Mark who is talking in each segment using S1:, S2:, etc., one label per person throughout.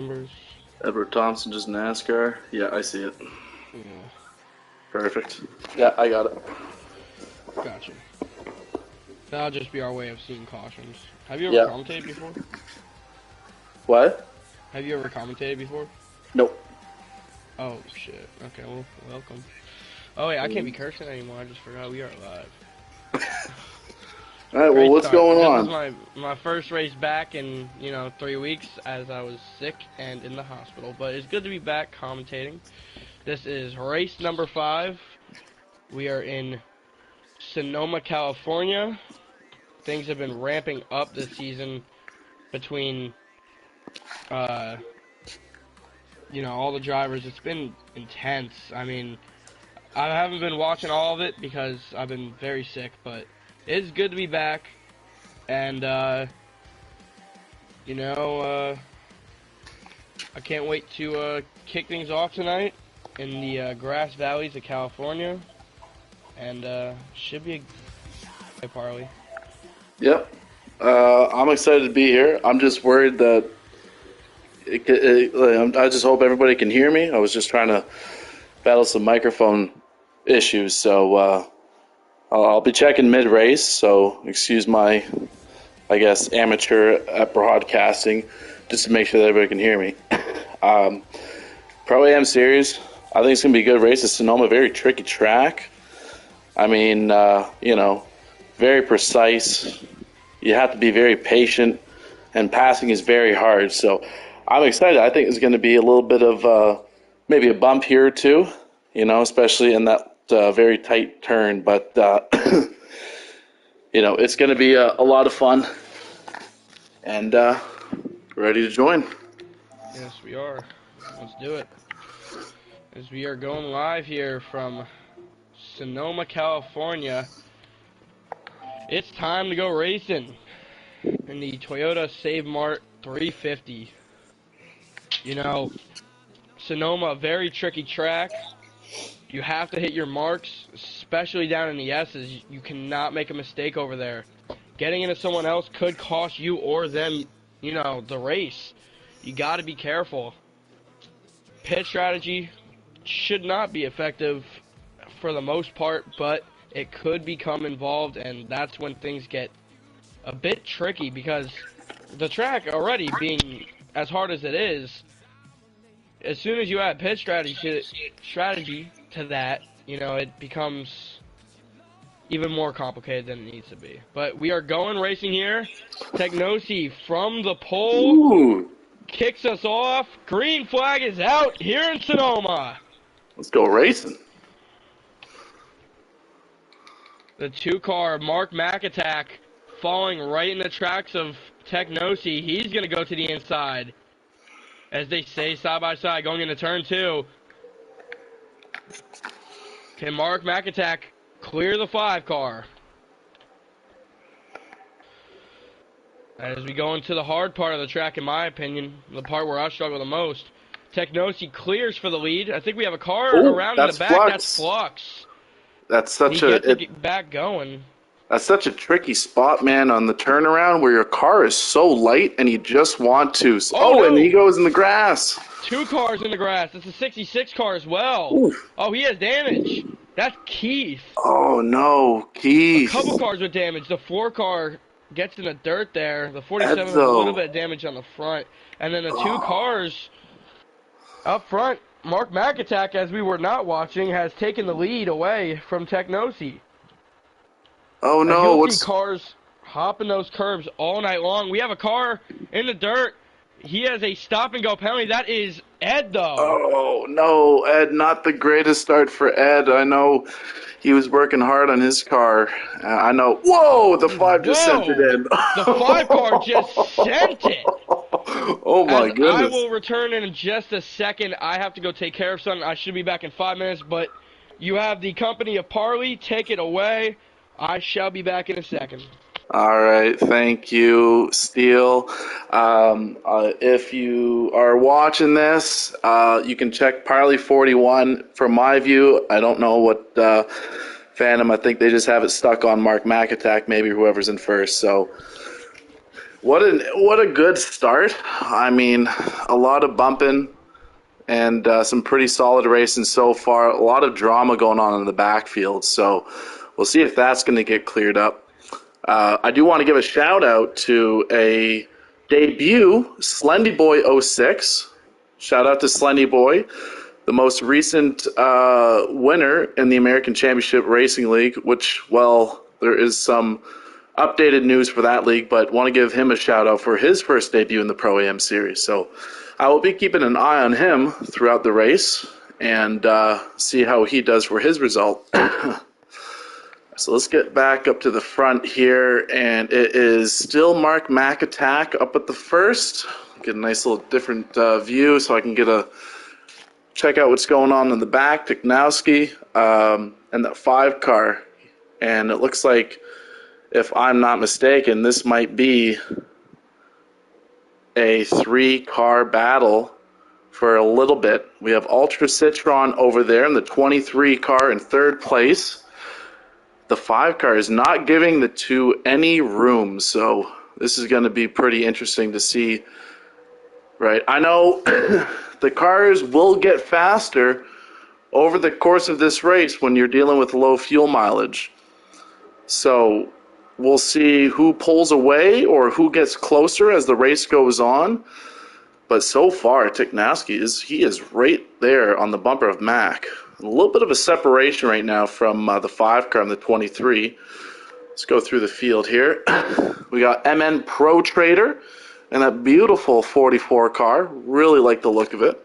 S1: Numbers.
S2: Edward Thompson, just NASCAR. Yeah, I see it.
S1: Yeah,
S2: Perfect. Yeah, I got it.
S1: gotcha. That'll just be our way of seeing cautions. Have you ever
S2: Yeah.
S1: commentated before?
S2: What?
S1: Have you ever commentated before?
S2: Nope.
S1: Oh, shit. Okay, well, welcome. Oh, wait, I can't be cursing anymore. I just forgot we are live.
S2: All right. Well,
S1: Great
S2: what's
S1: start.
S2: going
S1: This is
S2: on?
S1: my first race back in, 3 weeks as I was sick and in the hospital. But it's good to be back commentating. This is race number 5. We are in Sonoma, California. Things have been ramping up this season between, uh, all the drivers. It's been intense. I mean, I haven't been watching all of it because I've been very sick, but it's good to be back. And, I can't wait to kick things off tonight in the grass valleys of California. And should be a parley.
S2: Yep. I'm excited to be here. I'm just worried that I just hope everybody can hear me. I was just trying to battle some microphone issues, so I'll be checking mid-race. So excuse my, I guess, amateur at broadcasting, just to make sure that everybody can hear me. Pro Am series. I think it's gonna be a good race. It's Sonoma, very tricky track. I mean, very precise. You have to be very patient, and passing is very hard. So I'm excited. I think it's going to be a little bit of maybe a bump here or two, especially in that very tight turn. But, it's going to be a lot of fun, and ready to join.
S1: Yes, we are. Let's do it. As we are going live here from Sonoma, California. It's time to go racing in the Toyota Save Mart 350. Sonoma, very tricky track. You have to hit your marks, especially down in the S's. You cannot make a mistake over there. Getting into someone else could cost you or them, the race. You got to be careful. Pit strategy should not be effective for the most part, but it could become involved, and that's when things get a bit tricky because the track already being as hard as it is, as soon as you add pit strategy to that, it becomes even more complicated than it needs to be. But we are going racing here. Tegnosi from the pole
S2: Ooh,
S1: kicks us off. Green flag is out here in Sonoma.
S2: let's go racing.
S1: The 2-car Mark McAttack falling right in the tracks of Tegnosi. He's going to go to the inside. As they say, side by side, going into turn 2. Can Mark McAttack clear the 5-car? As we go into the hard part of the track, in my opinion, the part where I struggle the most, Tegnosi clears for the lead. I think we have a car around in the back.
S2: Flux.
S1: That's Flux.
S2: That's
S1: He gets to get back going.
S2: That's such a tricky spot, man, on the turnaround where your car is so light and you just want to.
S1: No.
S2: And he goes in the grass.
S1: 2 cars in the grass. It's a 66 car as well.
S2: Oof.
S1: Oh, he has damage. That's Keith.
S2: Oh, no, Keith.
S1: A couple cars with damage. The 4 car gets in the dirt there. The 47 has a little bit of damage on the front. And then the 2 cars up front, Mark McAttack, as we were not watching, has taken the lead away from Tegnosi.
S2: Oh, no.
S1: You'll see cars hopping those curbs all night long. We have a car in the dirt. He has a stop-and-go penalty. That is Ed, though.
S2: Oh, no, Ed, not the greatest start for Ed. I know he was working hard on his car. I know. Whoa, the 5 just sent it in.
S1: The 5 car just sent it.
S2: Oh, my goodness.
S1: I will return in just a second. I have to go take care of something. I should be back in 5 minutes, but you have the company of Parley. Take it away. I shall be back in a second.
S2: All right, thank you, Steele. If you are watching this, you can check Parley 41. From my view, I don't know what fandom. I think they just have it stuck on Mark McAttack, maybe whoever's in first. So What a good start. I mean, a lot of bumping and some pretty solid racing so far. A lot of drama going on in the backfield, so we'll see if that's going to get cleared up. I do want to give a shout out to a debut, Slendy Boy '06. Shout out to Slendy Boy, the most recent winner in the American Championship Racing League, which, well, there is some updated news for that league, but want to give him a shout out for his first debut in the Pro-Am series. So I will be keeping an eye on him throughout the race and see how he does for his result. So let's get back up to the front here, and it is still Mark McAttack up at the first. Get a nice little different view so I can check out what's going on in the back. Tiknowski and that 5 car, and it looks like, if I'm not mistaken, this might be a 3-car battle for a little bit. We have Ultra Citron over there in the 23 car in 3rd place. The 5 car is not giving the 2 any room, so this is going to be pretty interesting to see. Right, I know the cars will get faster over the course of this race when you're dealing with low fuel mileage. So we'll see who pulls away or who gets closer as the race goes on. But so far, Tiknowski is right there on the bumper of Mac. A little bit of a separation right now from the 5 car and the 23. Let's go through the field here. We got MN Pro Trader and that beautiful 44 car. Really like the look of it.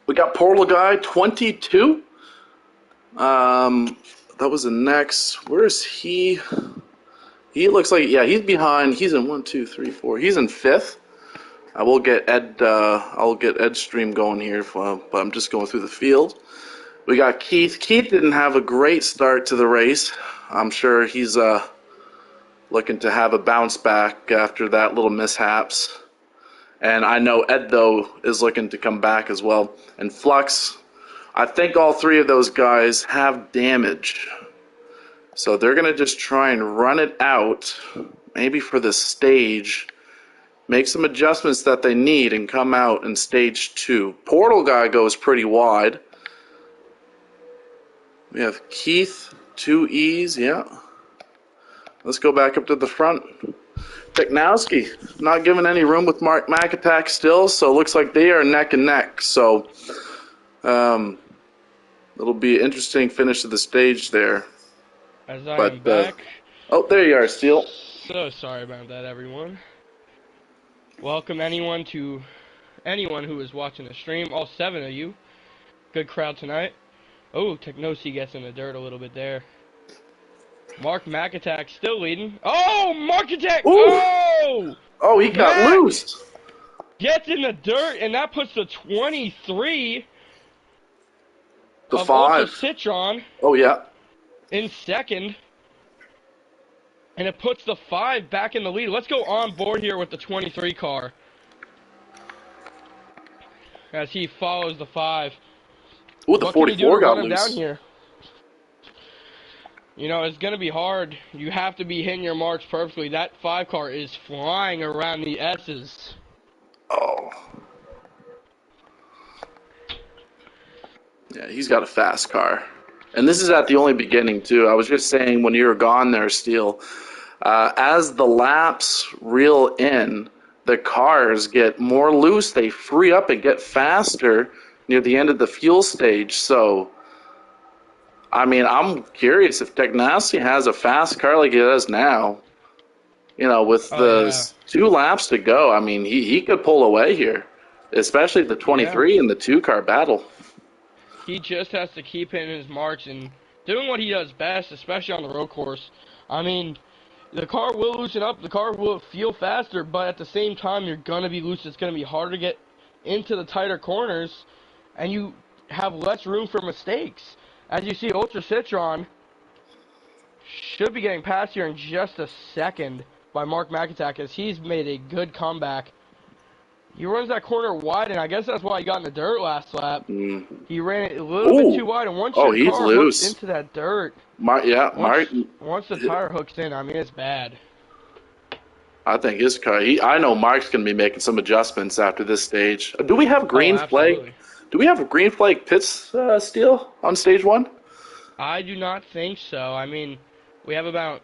S2: We got Portal Guy 22. That was the next. Where is he? He looks like, yeah, he's behind. He's in 1, 2, 3, 4. He's in 5th. I will get Ed. I'll get Ed's stream going here, but I'm just going through the field. We got Keith. Keith didn't have a great start to the race. I'm sure he's looking to have a bounce back after that little mishaps. And I know Ed, though, is looking to come back as well. And Flux, I think all 3 of those guys have damage. So they're going to just try and run it out, maybe for the stage. Make some adjustments that they need and come out in stage 2. Portal Guy goes pretty wide. We have Keith, 2 E's, yeah. Let's go back up to the front. Tiknowski, not giving any room with Mark McAttack still, so it looks like they are neck and neck. So it'll be an interesting finish to the stage there.
S1: As I am back.
S2: Oh, there you are, Steele.
S1: So sorry about that, everyone. Welcome anyone who is watching the stream. All 7 of you. Good crowd tonight. Oh, Tiknowski gets in the dirt a little bit there. Mark McAttack still leading. Oh, McAttack! Oh!
S2: Oh, he got loose.
S1: Gets in the dirt, and that puts the 23
S2: the
S1: of
S2: 5.
S1: Ultra Citron.
S2: Oh, yeah.
S1: In 2nd. And it puts the 5 back in the lead. Let's go on board here with the 23 car. As he follows the 5.
S2: Ooh, the 44 got loose.
S1: Down here? You know, it's going to be hard. You have to be hitting your marks perfectly. That 5 car is flying around the S's.
S2: Oh. Yeah, he's got a fast car. And this is at the only beginning, too. I was just saying when you were gone there, Steele, as the laps reel in, the cars get more loose. They free up and get faster near the end of the fuel stage. So, I mean, I'm curious if Tiknowski has a fast car like he does now. You know, with 2 laps to go, I mean, he could pull away here, especially the 23 and the 2-car battle.
S1: He just has to keep hitting his marks and doing what he does best, especially on the road course. I mean, the car will loosen up, the car will feel faster, but at the same time, you're going to be loose. It's going to be harder to get into the tighter corners, and you have less room for mistakes. As you see, Ultra Citron should be getting passed here in just a second by Mark McAttack, as he's made a good comeback. He runs that corner wide, and I guess that's why he got in the dirt last lap. He ran it a little bit too wide, and once your car hooks into that dirt, once the tire hooks in, I mean, it's bad.
S2: I think his car. I know Mark's going to be making some adjustments after this stage. Do we have
S1: Oh,
S2: green flag?
S1: absolutely.
S2: Do we have a green flag pits steal on stage one?
S1: I do not think so. I mean, we have about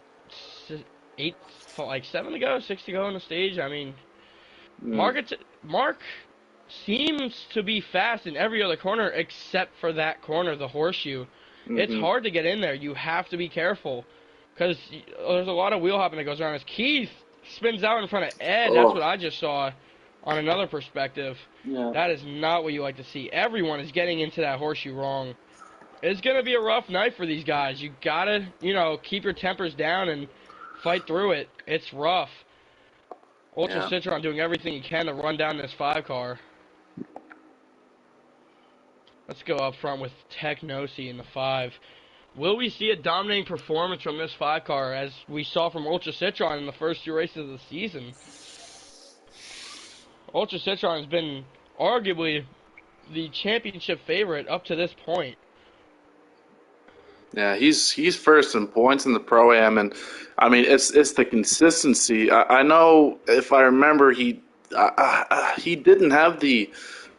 S1: eight, like 7 to go, 6 to go on the stage. I mean,
S2: Mm,
S1: Mark seems to be fast in every other corner except for that corner, the horseshoe. It's
S2: hmm
S1: hard to get in there. You have to be careful because there's a lot of wheel hopping that goes around. As Keith spins out in front of Ed, that's what
S2: Oh,
S1: I just saw on another perspective.
S2: yeah.
S1: That is not what you like to see. Everyone is getting into that horseshoe wrong. It's gonna be a rough night for these guys. You gotta, keep your tempers down and fight through it. It's rough. Ultra
S2: Yeah.
S1: Citron doing everything he can to run down this 5 car. Let's go up front with Technosi in the 5. Will we see a dominating performance from this 5 car as we saw from Ultra Citron in the first 2 races of the season? Ultra Citron has been arguably the championship favorite up to this point.
S2: Yeah, he's first in points in the pro am, and I mean it's the consistency. I know if I remember, he didn't have the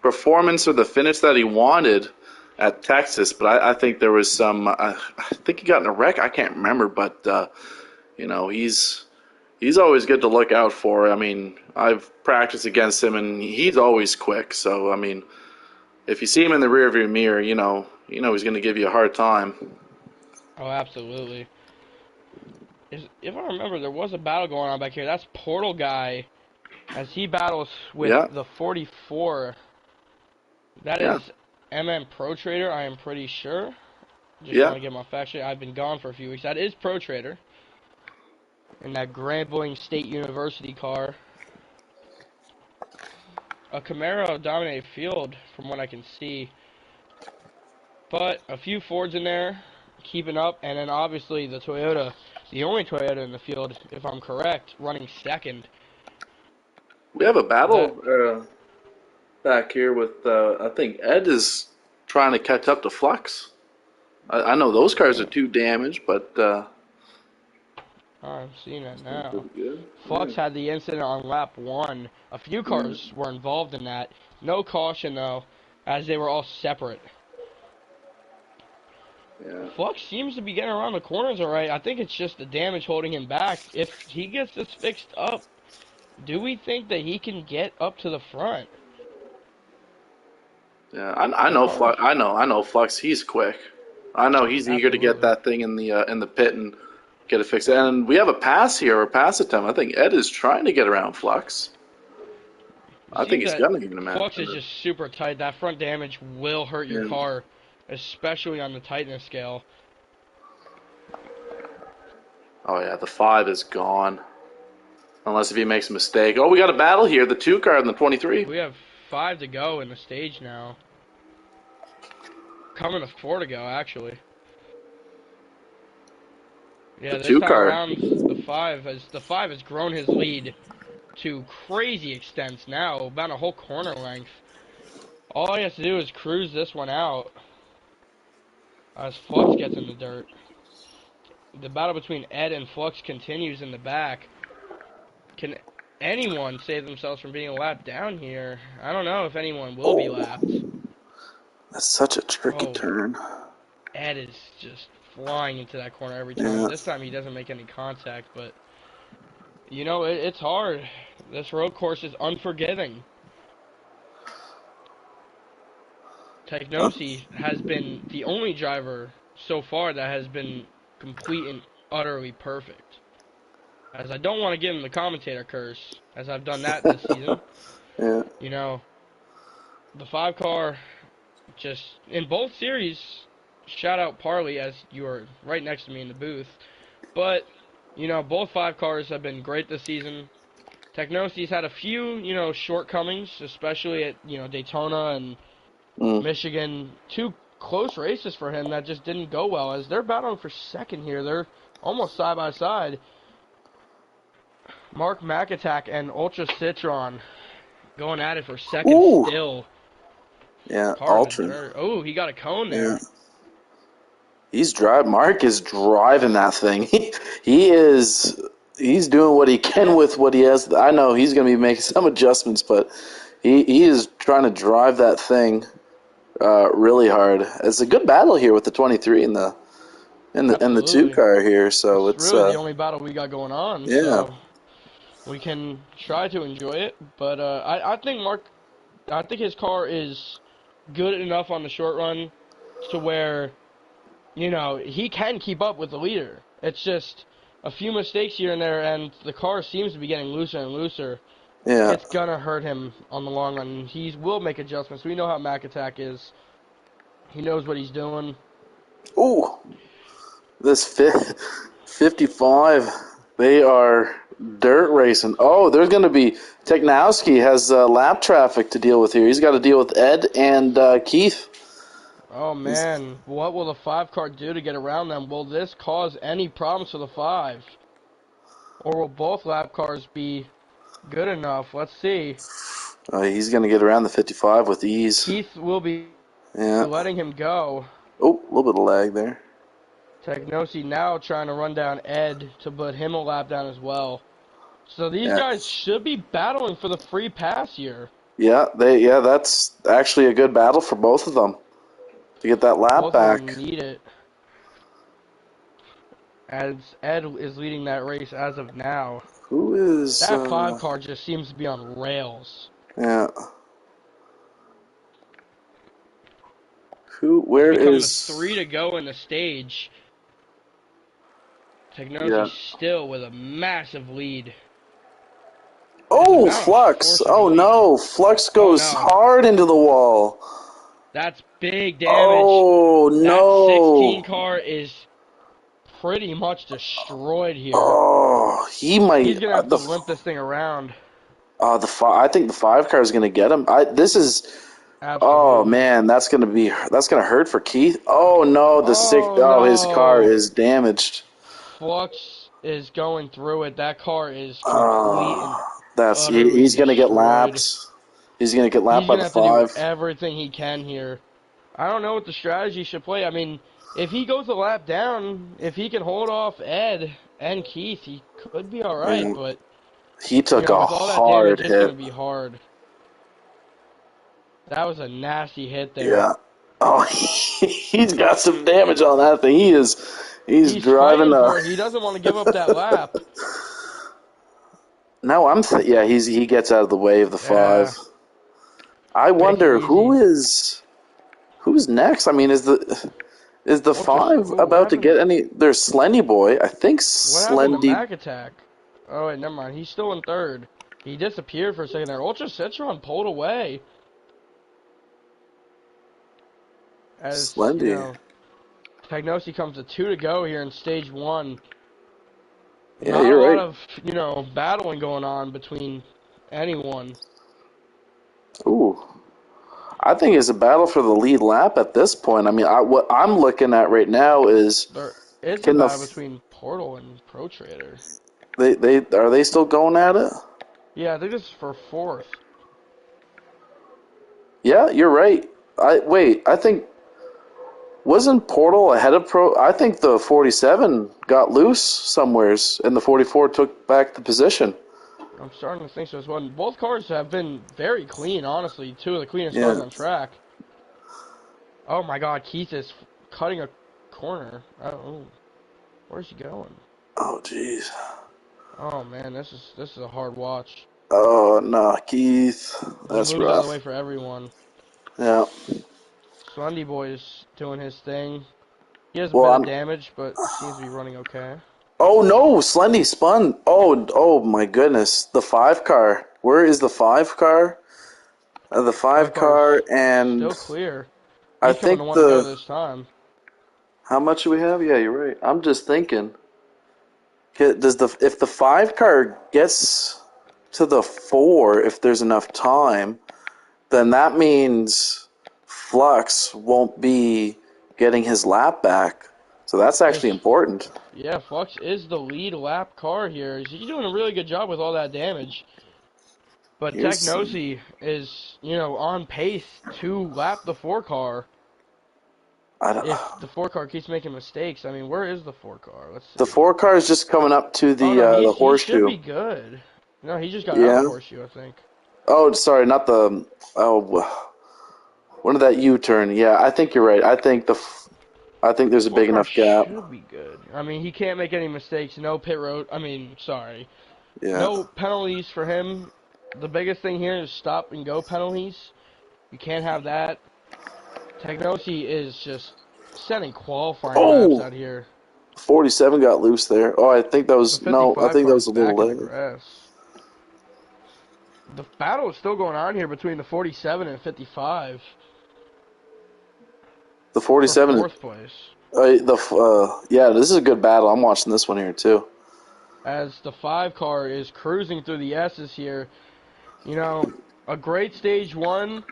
S2: performance or the finish that he wanted at Texas, but I think there was some. I think he got in a wreck. I can't remember, but he's always good to look out for. I mean, I've practiced against him, and he's always quick. So I mean, if you see him in the rearview mirror, he's going to give you a hard time.
S1: Oh, absolutely. If I remember, there was a battle going on back here. That's Portal Guy as he battles with
S2: Yeah,
S1: the 44. That
S2: yeah,
S1: is MM Pro Trader, I am pretty sure. Just
S2: yeah.
S1: want to get my facts straight. I've been gone for a few weeks. That is Pro Trader in that Grambling State University car. A Camaro dominated field from what I can see. But a few Fords in there keeping up, and then obviously the Toyota, the only Toyota in the field, if I'm correct, running second.
S2: We have a
S1: That
S2: battle back here with. I think Ed is trying to catch up to Flux. I know those cars are too damaged, but
S1: I'm seeing that now.
S2: pretty good. Yeah.
S1: Flux had the incident on lap 1. A few
S2: Yeah.
S1: cars were involved in that. No caution though, as they were all separate.
S2: Yeah.
S1: Flux seems to be getting around the corners alright. I think it's just the damage holding him back. If he gets this fixed up, do we think that he can get up to the front?
S2: Yeah, I
S1: The
S2: know
S1: cars,
S2: Flux. I know Flux. He's quick. I know he's eager to get
S1: absolutely.
S2: that thing in the pit and get it fixed. And we have a pass here, or pass attempt. I think Ed is trying to get around Flux.
S1: It
S2: I think
S1: seems
S2: he's
S1: that
S2: gonna get him
S1: Flux
S2: after
S1: is
S2: this.
S1: just super tight. That front damage will hurt your
S2: Yeah.
S1: car, especially on the tightness scale.
S2: Oh yeah, the 5 is gone. Unless if he makes a mistake. Oh, we got a battle here. The 2 car and the 23.
S1: We have 5 to go in the stage now. Coming to 4 to go, actually.
S2: The
S1: Yeah, this
S2: 2
S1: time
S2: car.
S1: around, the 5 has grown his lead to crazy extents now, about a whole corner length. All he has to do is cruise this one out as Flux gets in the dirt. The battle between Ed and Flux continues in the back. Can anyone save themselves from being lapped down here? I don't know if anyone will be
S2: Oh,
S1: lapped.
S2: that's such a tricky
S1: Oh,
S2: turn.
S1: Ed is just flying into that corner every time.
S2: Yeah.
S1: This time he doesn't make any contact, but it's hard. This road course is unforgiving.
S2: Oh,
S1: Technosi has been the only driver so far that has been complete and utterly perfect. As I don't want to give him the commentator curse, as I've done that this season.
S2: yeah.
S1: You know, the 5 car, just in both series, shout out Parley as you are right next to me in the booth. But, both 5 cars have been great this season. Technosi's had a few, shortcomings, especially at, Daytona and
S2: Mm.
S1: Michigan. 2 close races for him that just didn't go well as they're battling for second here. They're almost side by side. Mark McAttack and Ultra Citron going at it for second
S2: Ooh.
S1: still.
S2: Yeah,
S1: Car in the
S2: Ultra.
S1: dirt. Oh, he got a cone
S2: Yeah.
S1: there.
S2: He's drive. Mark is driving that thing. He is. he's doing what he can with what he has. I know he's going to be making some adjustments, but he is trying to drive that thing really hard. It's a good battle here with the 23 and the two
S1: Absolutely.
S2: car here. So
S1: It's
S2: it's
S1: really the only battle we got going on,
S2: yeah.
S1: so we can try to enjoy it. But I think his car is good enough on the short run to where, he can keep up with the leader. It's just a few mistakes here and there, and the car seems to be getting looser and looser.
S2: Yeah.
S1: It's gonna hurt him on the long run. He will make adjustments. We know how Mac Attack is. He knows what he's doing.
S2: Ooh, this 55. They are dirt racing. Oh, there's going to be Technowski has lap traffic to deal with here. He's got to deal with Ed and Keith.
S1: Oh man, what will the 5 car do to get around them? Will this cause any problems for the 5? Or will both lap cars be good enough? Let's see.
S2: He's going to get around the 55 with ease.
S1: Keith will be
S2: Yeah.
S1: letting him go.
S2: Oh, a little bit of lag there.
S1: Technosi now trying to run down Ed to put him a lap down as well. So these
S2: Yeah.
S1: guys should be battling for the free pass here.
S2: Yeah, that's actually a good battle for both of them to get that lap
S1: Both of
S2: back.
S1: them need it. As Ed is leading that race as of now.
S2: Who is
S1: That 5 car just seems to be on rails.
S2: yeah. Where
S1: It's becoming
S2: is
S1: 3 to go in the stage.
S2: yeah.
S1: Technosi's still with a massive lead.
S2: Oh,
S1: It's about
S2: Flux.
S1: forcing
S2: Oh
S1: the lead.
S2: no, Flux goes
S1: no.
S2: hard into the wall.
S1: That's big damage.
S2: Oh
S1: That 16
S2: no.
S1: car is pretty much destroyed here.
S2: Oh, he might
S1: He's gonna have to limp this thing around.
S2: I think the 5 car is going to get him. This is
S1: Absolutely.
S2: oh man, that's going to hurt for Keith. Oh no, the six
S1: no.
S2: his car is damaged.
S1: Flux is going through it. That car is complete and
S2: He's going to get
S1: destroyed.
S2: lapped. He's going to get lapped
S1: He's
S2: by
S1: gonna
S2: the
S1: have to
S2: 5.
S1: do everything he can here. I don't know what the strategy should play. I mean, if he goes a lap down, if he can hold off Ed and Keith, he could be all right.
S2: Yeah.
S1: But
S2: He took a
S1: with all that
S2: hard
S1: damage, it's gonna
S2: hit.
S1: be hard. That was a nasty hit there.
S2: Yeah. Oh, he's got some damage on that thing. He's driving
S1: fighting for it. He doesn't want to give up that lap.
S2: No, he gets out of the way of the 5. I
S1: Take it
S2: wonder
S1: easy.
S2: who's next. I mean, is the 5 about to get any? There's Slendy Boy. I think
S1: What happened to
S2: Slendy.
S1: Mac Attack? Oh wait, never mind. He's still in 3rd. He disappeared for a second there. Ultra Citron pulled away. As
S2: Slendy.
S1: Technosi comes to 2 to go here in stage 1.
S2: Yeah,
S1: Not
S2: you're
S1: a
S2: right.
S1: lot of, battling going on between anyone.
S2: Ooh. I think it's a battle for the lead lap at this point. I mean, what I'm looking at right now is
S1: There is a
S2: can
S1: battle between Portal and Pro Trader.
S2: are they still going at it?
S1: Yeah, I think this is for 4th.
S2: Yeah, you're right. I think wasn't Portal ahead of Pro? I think the 47 got loose somewheres, and the 44 took back the position.
S1: I'm starting to think so as well. And both cars have been very clean, honestly. 2 of the cleanest
S2: Yeah.
S1: cars on track. Oh my God, Keith is cutting a corner. Oh, where's he going?
S2: Oh, jeez.
S1: Oh man, this is a hard watch.
S2: Oh, no, Keith.
S1: He
S2: That's
S1: moves out of the
S2: rough.
S1: way for everyone.
S2: Yeah.
S1: Slendy Boy's doing his thing. He has a
S2: Well,
S1: bit of damage, but seems to be running okay.
S2: Oh, no, Slendy spun. Oh, my goodness. The 5 car. Where is the 5 car? The 5 car, and
S1: still clear.
S2: I
S1: He's coming
S2: think
S1: to one to go this time.
S2: How much do we have? Yeah, you're right. I'm just thinking. If the 5 car gets to the 4, if there's enough time, then that means Flux won't be getting his lap back. So that's actually important.
S1: Yeah, Flux is the lead lap car here. He's doing a really good job with all that damage. But Technosi is, on pace to lap the 4 car. if the 4 car keeps making mistakes. I mean, where is the 4 car? Let's
S2: The
S1: see.
S2: 4 car is just coming up to
S1: Oh no,
S2: the
S1: he should
S2: horseshoe.
S1: be good. No, he just got out of the
S2: Yeah.
S1: horseshoe, I think.
S2: Oh, sorry, not the. Oh, when did that U-turn? Yeah, I think you're right. I think there's a
S1: 4
S2: big
S1: car
S2: enough gap.
S1: should be good. I mean, he can't make any mistakes. No pit road. I mean, sorry.
S2: Yeah.
S1: No penalties for him. The biggest thing here is stop and go penalties. You can't have that. Technosi is just setting qualifying laps
S2: Oh,
S1: out here.
S2: 47 got loose there. Oh, I think that
S1: The
S2: was no. I
S1: 55
S2: think that
S1: car
S2: was
S1: is
S2: a little
S1: back in the
S2: late.
S1: grass. The battle is still going on here between the 47 and 55
S2: The
S1: for
S2: 47 is
S1: 4th place.
S2: yeah. This is a good battle. I'm watching this one here too.
S1: As the 5 car is cruising through the S's here. You know, a great stage 1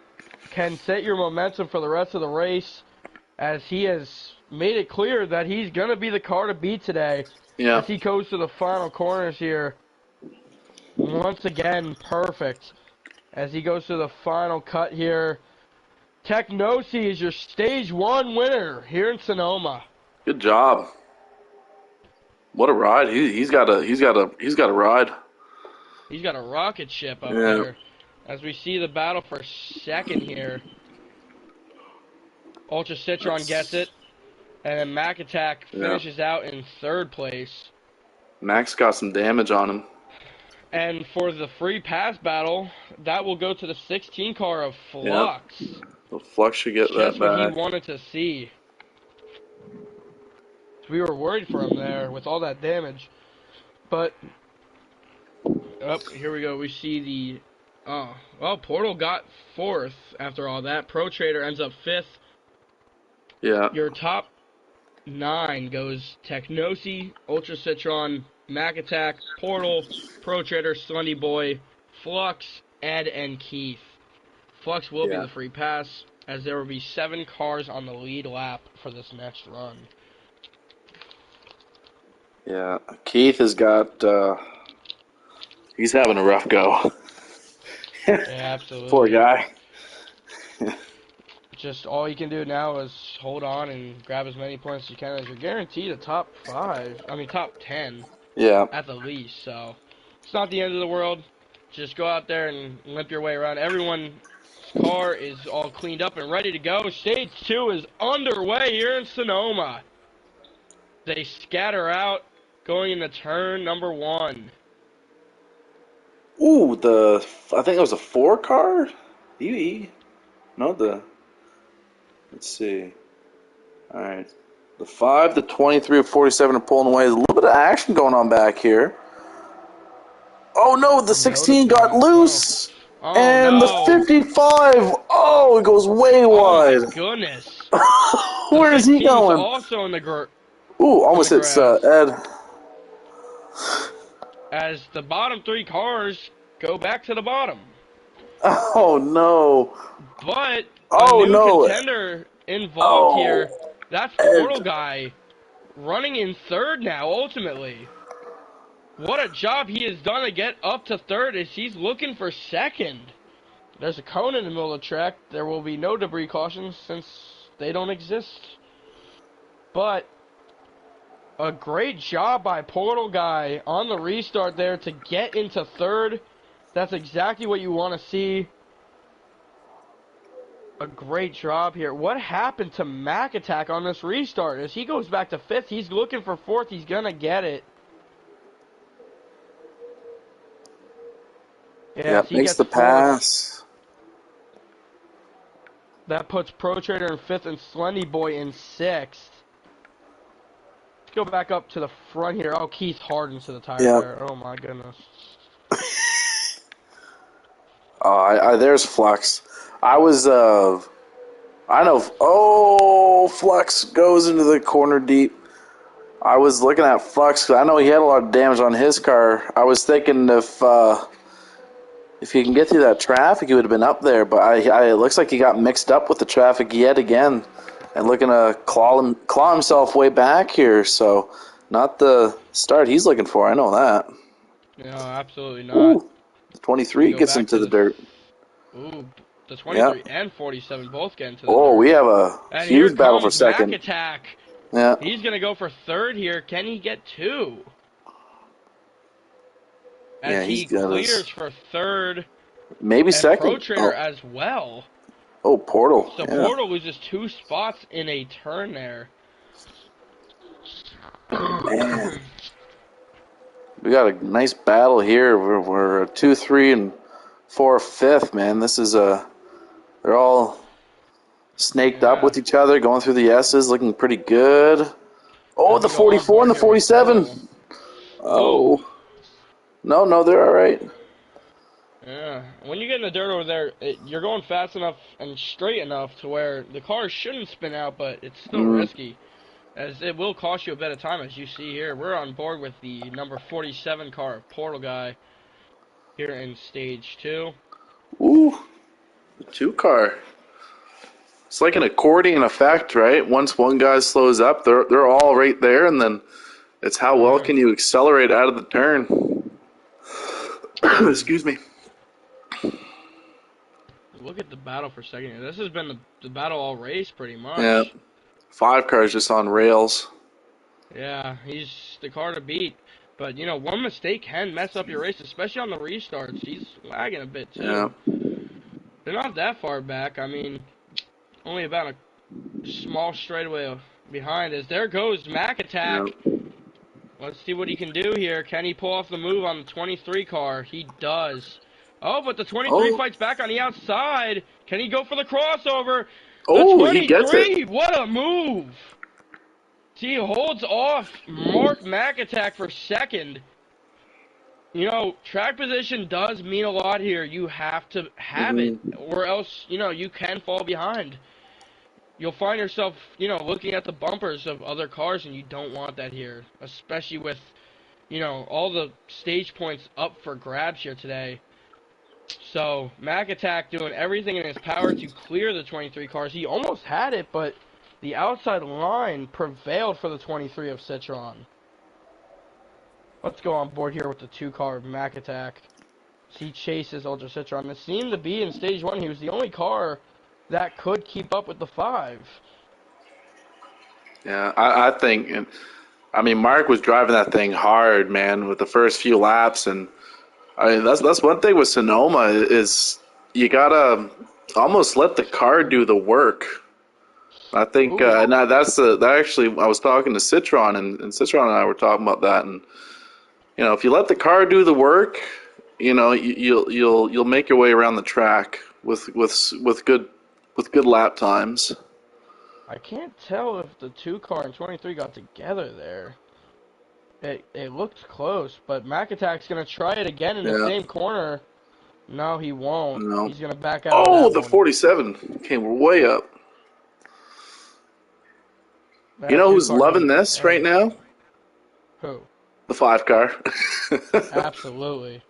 S1: can set your momentum for the rest of the race, as he has made it clear that he's going to be the car to beat today
S2: Yeah.
S1: as he goes to the final corners here. Once again, perfect as he goes to the final cut here. Technosi is your stage 1 winner here in Sonoma.
S2: Good job. What a ride. He's got a ride.
S1: He's got a rocket ship up
S2: Yeah.
S1: there as we see the battle for second here. Ultra Citron gets it, and then Mac Attack
S2: Yeah.
S1: finishes out in 3rd place.
S2: Max got some damage on him.
S1: And for the free pass battle, that will go to the 16 car of
S2: Yep.
S1: Flux.
S2: The Flux should get that
S1: Just what he
S2: back.
S1: wanted to see. We were worried for him there with all that damage. But, here we go. We see the... Oh, well, Portal got 4th after all that. Pro Trader ends up 5th.
S2: Yeah.
S1: Your top 9 goes Technosi, Ultra Citron, Mac Attack, Portal, Pro Trader, Sunny Boy, Flux, Ed, and Keith. Flux will be
S2: Yeah.
S1: the free pass, as there will be 7 cars on the lead lap for this next run.
S2: Yeah. Keith has got. He's having a rough go.
S1: Yeah,
S2: Poor
S1: absolutely.
S2: guy.
S1: Just all you can do now is hold on and grab as many points as you can, as you're guaranteed a top 10
S2: Yeah.
S1: at the least. So it's not the end of the world. Just go out there and limp your way around. Everyone's car is all cleaned up and ready to go. Stage 2 is underway here in Sonoma. They scatter out going into turn number 1.
S2: Ooh, I think it was a 4 car. No, let's see. All right, the 5, the 23, 47 are pulling away. There's a little bit of action going on back here. Oh no, the 16 got loose,
S1: Oh
S2: and the
S1: no.
S2: 55. Oh, it goes way
S1: Oh my
S2: wide.
S1: goodness. The
S2: Where is he
S1: 15 is
S2: going?
S1: also in the
S2: Ooh, almost hits
S1: grass.
S2: Ed.
S1: As the bottom 3 cars go back to the bottom.
S2: Oh no.
S1: But a
S2: Oh
S1: new
S2: no.
S1: contender involved
S2: Oh,
S1: here. That's
S2: Ed.
S1: Portal Guy running in 3rd now, ultimately. What a job he has done to get up to 3rd as he's looking for 2nd. There's a cone in the middle of the track. There will be no debris cautions since they don't exist. But a great job by Portal Guy on the restart there to get into 3rd. That's exactly what you want to see. A great job here. What happened to Mac Attack on this restart? As he goes back to 5th, he's looking for 4th. He's going to get it.
S2: Yeah,
S1: Yes, he
S2: makes
S1: gets
S2: the
S1: 4th.
S2: pass.
S1: That puts Pro Trader in 5th and Slendy Boy in 6th. Let's go back up to the front here. Oh, Keith hardens to the tire
S2: Yeah.
S1: there. Oh, my goodness.
S2: There's Flux. I was, I know. Oh, Flux goes into the corner deep. I was looking at Flux because I know he had a lot of damage on his car. I was thinking if he can get through that traffic, he would have been up there. But it looks like he got mixed up with the traffic yet again, and looking to claw himself way back here. So, not the start he's looking for. I know that.
S1: No, absolutely not.
S2: Ooh,
S1: We
S2: 23
S1: go
S2: gets him
S1: back
S2: to
S1: to
S2: the
S1: the...
S2: dirt.
S1: Ooh, the
S2: Yeah.
S1: 23 and 47 both get into the
S2: Oh,
S1: dirt.
S2: we have a
S1: And here
S2: huge battle for
S1: comes
S2: second.
S1: Mac Attack.
S2: Yeah.
S1: He's going to go for third here. Can he get two? As
S2: Yeah,
S1: he
S2: he's got
S1: clears
S2: us.
S1: for third
S2: Maybe
S1: and Pro
S2: second.
S1: Trader as well.
S2: Oh, Portal.
S1: So
S2: Yeah.
S1: Portal loses 2 spots in a turn there.
S2: Man. We got a nice battle here. We're 2, 3, and 4, 5th, man. This is they're all snaked up with each other, going through the S's, looking pretty good. Oh,
S1: As
S2: the
S1: we go on
S2: 44
S1: board
S2: and the
S1: here with
S2: 47.
S1: Portal.
S2: Oh. No, they're all right.
S1: Yeah, when you get in the dirt over there, you're going fast enough and straight enough to where the car shouldn't spin out, but it's still risky, as it will cost you a bit of time, as you see here. We're on board with the number 47 car, Portal Guy, here in stage 2.
S2: Ooh, the 2-car. It's like an accordion effect, right? Once one guy slows up, they're all right there, and then it's how well can you accelerate out of the turn. Excuse me.
S1: Look at the battle for second here. This has been the battle all race, pretty much.
S2: Yeah. 5 cars just on rails.
S1: Yeah, he's the car to beat. But, you know, one mistake can mess up your race, especially on the restarts. He's lagging a bit, too.
S2: Yeah.
S1: They're not that far back. I mean, only about a small straightaway behind us. There goes Mac Attack.
S2: Yeah.
S1: Let's see what he can do here. Can he pull off the move on the 23 car? He does. Oh, but the 23 fights back on the outside. Can he go for the crossover?
S2: Oh,
S1: the
S2: he gets it.
S1: What a move! He holds off Mark Mac Attack for second. You know, track position does mean a lot here. You have to have it, or else, you know, you can fall behind. You'll find yourself, you know, looking at the bumpers of other cars, and you don't want that here, especially with, you know, all the stage points up for grabs here today. So, Mac Attack doing everything in his power to clear the 23 cars. He almost had it, but the outside line prevailed for the 23 of Citron. Let's go on board here with the 2-car Mac Attack. He chases Ultra Citron. It seemed to be in stage 1, he was the only car that could keep up with the 5.
S2: Yeah, I think, and I mean, Mark was driving that thing hard, man, with the first few laps, and I mean, that's one thing with Sonoma is you gotta almost let the car do the work. I think, and that actually, I was talking to Citron, and Citron and I were talking about that, and you know, if you let the car do the work, you know, you'll make your way around the track with good lap times.
S1: I can't tell if the 2-car and 23 got together there. It looked close, but Mac Attack's gonna try it again in the same corner. No, he won't.
S2: No.
S1: He's gonna back out.
S2: Oh,
S1: of that
S2: the 47 came way up.
S1: That
S2: You know who's
S1: 2-car
S2: loving
S1: does
S2: this right now?
S1: Who?
S2: The 5-car.
S1: Absolutely.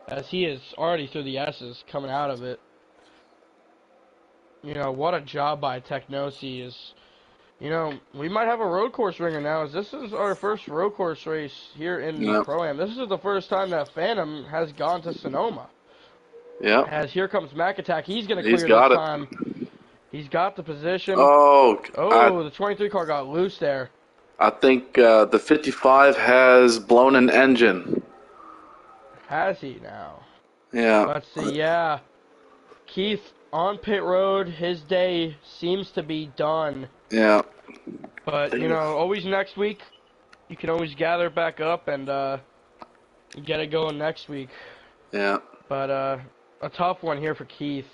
S1: As he is already through the S's, coming out of it. You know, what a job by Technosi is. You know, we might have a road course ringer now, as this is our first road course race here in the Pro-Am. This is the first time that Phantom has gone to Sonoma.
S2: Yeah.
S1: As here comes Mac Attack. He's going to clear this time. He's got the position.
S2: Oh,
S1: the 23 car got loose there.
S2: I think the 55 has blown an engine.
S1: Has he now?
S2: Yeah.
S1: Let's see, yeah. Keith on pit road, his day seems to be done.
S2: Yeah.
S1: But, you know, always next week, you can always gather back up and get it going next week.
S2: Yeah.
S1: But a tough one here for Keith.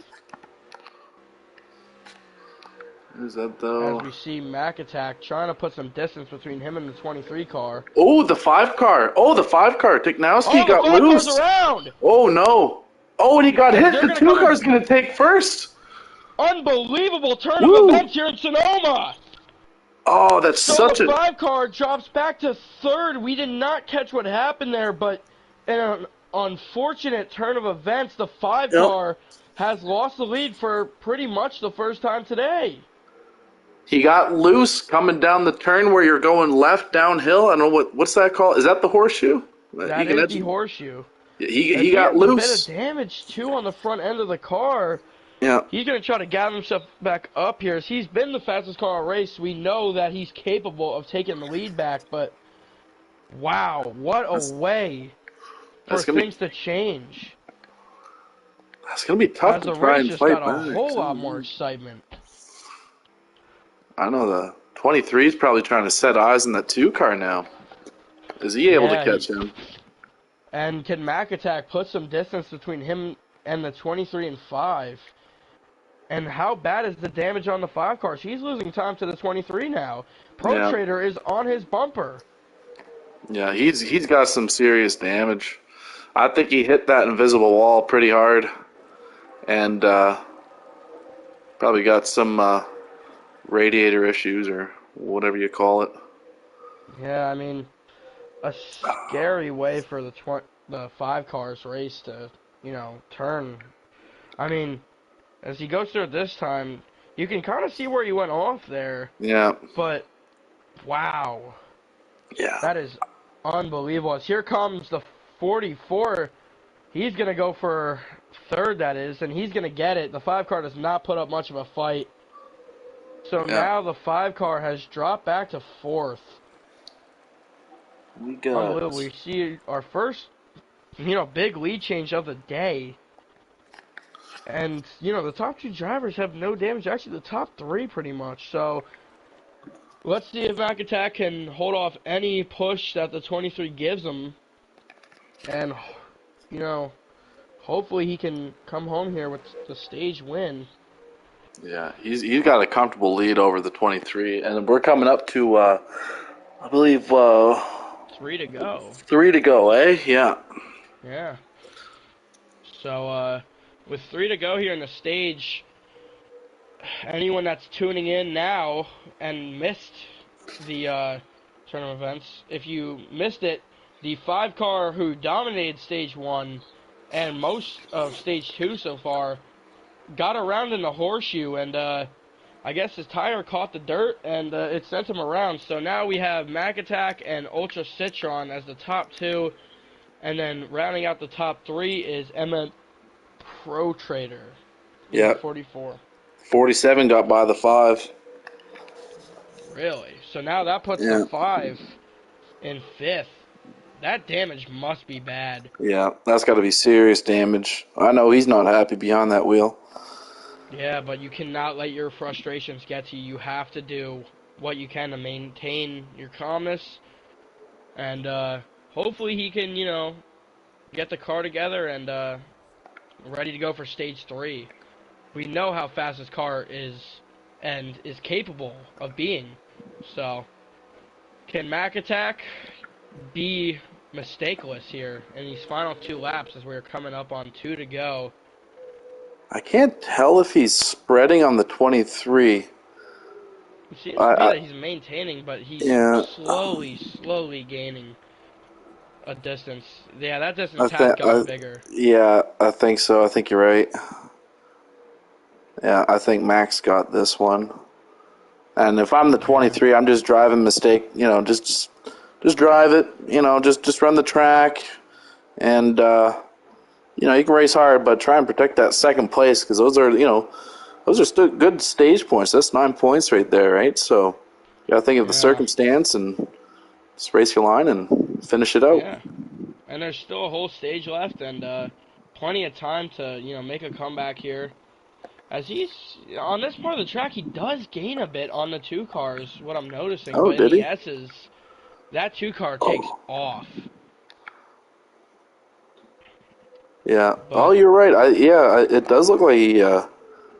S2: Who's that, though?
S1: As we see Mac Attack trying to put some distance between him and the 23 car.
S2: Oh, the 5-car. Oh, the 5-car. Tiknowski got loose.
S1: Around.
S2: Oh, no. Oh, and he got hit. The 2-car's going to take first.
S1: Unbelievable turn of events here in Sonoma.
S2: Oh, that's such a...
S1: the 5-car drops back to third. We did not catch what happened there, but in an unfortunate turn of events, the 5-car has lost the lead for pretty much the first time today.
S2: He got loose coming down the turn where you're going left downhill. I don't know what's that called. Is that the horseshoe?
S1: That is the horseshoe. And
S2: He
S1: he
S2: got
S1: has a bit of
S2: loose.
S1: damage too on the front end of the car.
S2: Yeah.
S1: He's going to try to gather himself back up here. As he's been the fastest car in the race, we know that he's capable of taking the lead back, but wow, what a
S2: That's,
S1: way for
S2: that's gonna be
S1: things to change.
S2: that's gonna be tough
S1: As
S2: to
S1: the
S2: try
S1: race
S2: and
S1: just
S2: fight
S1: got a
S2: back.
S1: whole lot more excitement.
S2: I know the 23 is probably trying to set eyes on that 2 car now. Is he able to
S1: Yeah,
S2: catch him?
S1: and can Mac Attack put some distance between him and the 23 and 5? And how bad is the damage on the 5 car? She's losing time to the 23 now. Pro
S2: Yeah.
S1: Trader is on his bumper.
S2: Yeah, he's got some serious damage. I think he hit that invisible wall pretty hard, and probably got some radiator issues or whatever you call it.
S1: Yeah, I mean, a scary way for the 5 cars race to, turn. I mean, as he goes through it this time, you can kind of see where he went off there,
S2: Yeah,
S1: but wow.
S2: yeah,
S1: That is unbelievable. As here comes the 44. He's going to go for third, that is, and he's going to get it. The 5 car does not put up much of a fight. So
S2: yeah.
S1: now the 5 car has dropped back to fourth.
S2: We got
S1: Unbelievable. We see our first, big lead change of the day. And, the top 2 drivers have no damage. Actually, the top 3 pretty much. So let's see if Mac Attack can hold off any push that the 23 gives him. And, hopefully he can come home here with the stage win.
S2: yeah. He's got a comfortable lead over the 23, and we're coming up to I believe
S1: 3 to go.
S2: 3 to go, eh? Yeah.
S1: Yeah. So, with 3 to go here in the stage, anyone that's tuning in now and missed the tournament events, if you missed it, the 5 car who dominated stage 1 and most of stage 2 so far got around in the horseshoe, and I guess his tire caught the dirt and it sent him around. So now we have Mac Attack and Ultra Citron as the top 2, and then rounding out the top 3 is Emma Pro Trader in the
S2: Yeah.
S1: 44.
S2: 47 got by the 5.
S1: Really? So now that puts the
S2: Yeah.
S1: 5 in 5th. That damage must be bad.
S2: Yeah, that's got to be serious damage. I know he's not happy behind that wheel.
S1: Yeah, but you cannot let your frustrations get to you. You have to do what you can to maintain your calmness. And hopefully he can, get the car together and ready to go for stage 3. We know how fast this car is and is capable of being. So, can Mac Attack be mistakeless here in these final 2 laps as we're coming up on 2 to go?
S2: I can't tell if he's spreading on the 23.
S1: It seems
S2: I,
S1: to be
S2: I
S1: that he's maintaining, but he's
S2: yeah,
S1: slowly gaining a distance. Yeah, that
S2: I
S1: distance has
S2: think
S1: gotten bigger.
S2: yeah, I think so. I think you're right. Yeah, I think Max got this one. And if I'm the
S1: Yeah.
S2: 23, I'm just driving mistake. Just drive it. Just run the track, and you can race hard, but try and protect that second place because those are still good stage points. That's 9 points right there, right? So you got to think of the
S1: Yeah.
S2: circumstance and just race your line and finish it out.
S1: Yeah. And there's still a whole stage left and plenty of time to, make a comeback here. As he's on this part of the track, he does gain a bit on the 2 cars, what I'm noticing,
S2: Oh,
S1: but in
S2: did
S1: the
S2: he?
S1: S's, that 2 car takes off.
S2: Yeah. Oh,
S1: But
S2: you're right. It does look like he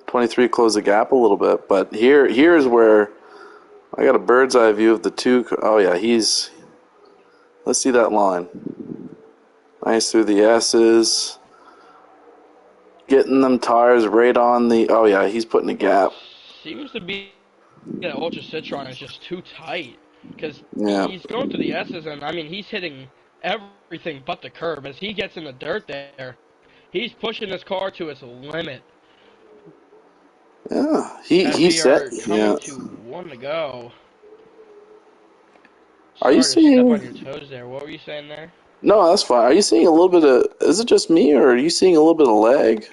S2: 23 closed the gap a little bit, but here's where I got a bird's eye view of the 2. Oh yeah, let's see that line. Nice through the S's. Getting them tires right on the. Oh yeah, he's putting a gap.
S1: seems to be that Ultra Citron is just too tight because
S2: Yeah,
S1: he's going through the S's, and I mean he's hitting everything but the curb. As he gets in the dirt there, he's pushing his car to its limit.
S2: yeah.
S1: As
S2: He
S1: we
S2: said,
S1: are
S2: yeah.
S1: coming to 1 to go.
S2: Are you
S1: Sorry to step
S2: seeing?
S1: on your toes there. What were you saying there?
S2: No, that's fine. Are you seeing a little bit of? Is it just me, or are you seeing a little bit of lag?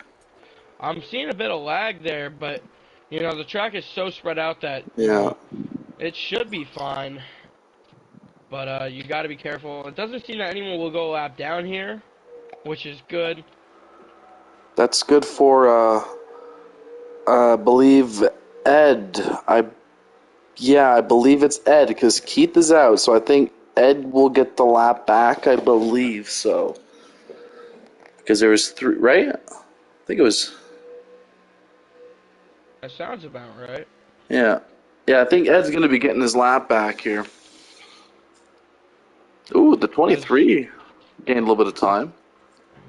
S1: I'm seeing a bit of lag there, but the track is so spread out that
S2: Yeah,
S1: it should be fine. But you got to be careful. It doesn't seem that anyone will go a lap down here, which is good.
S2: that's good for I believe Ed. I believe it's Ed because Keith is out, so I think Ed will get the lap back. I believe so because there was three, right? I think it was.
S1: That sounds about right.
S2: Yeah, yeah. I think Ed's gonna be getting his lap back here. Ooh, the
S1: As
S2: 23 gained a little bit of time.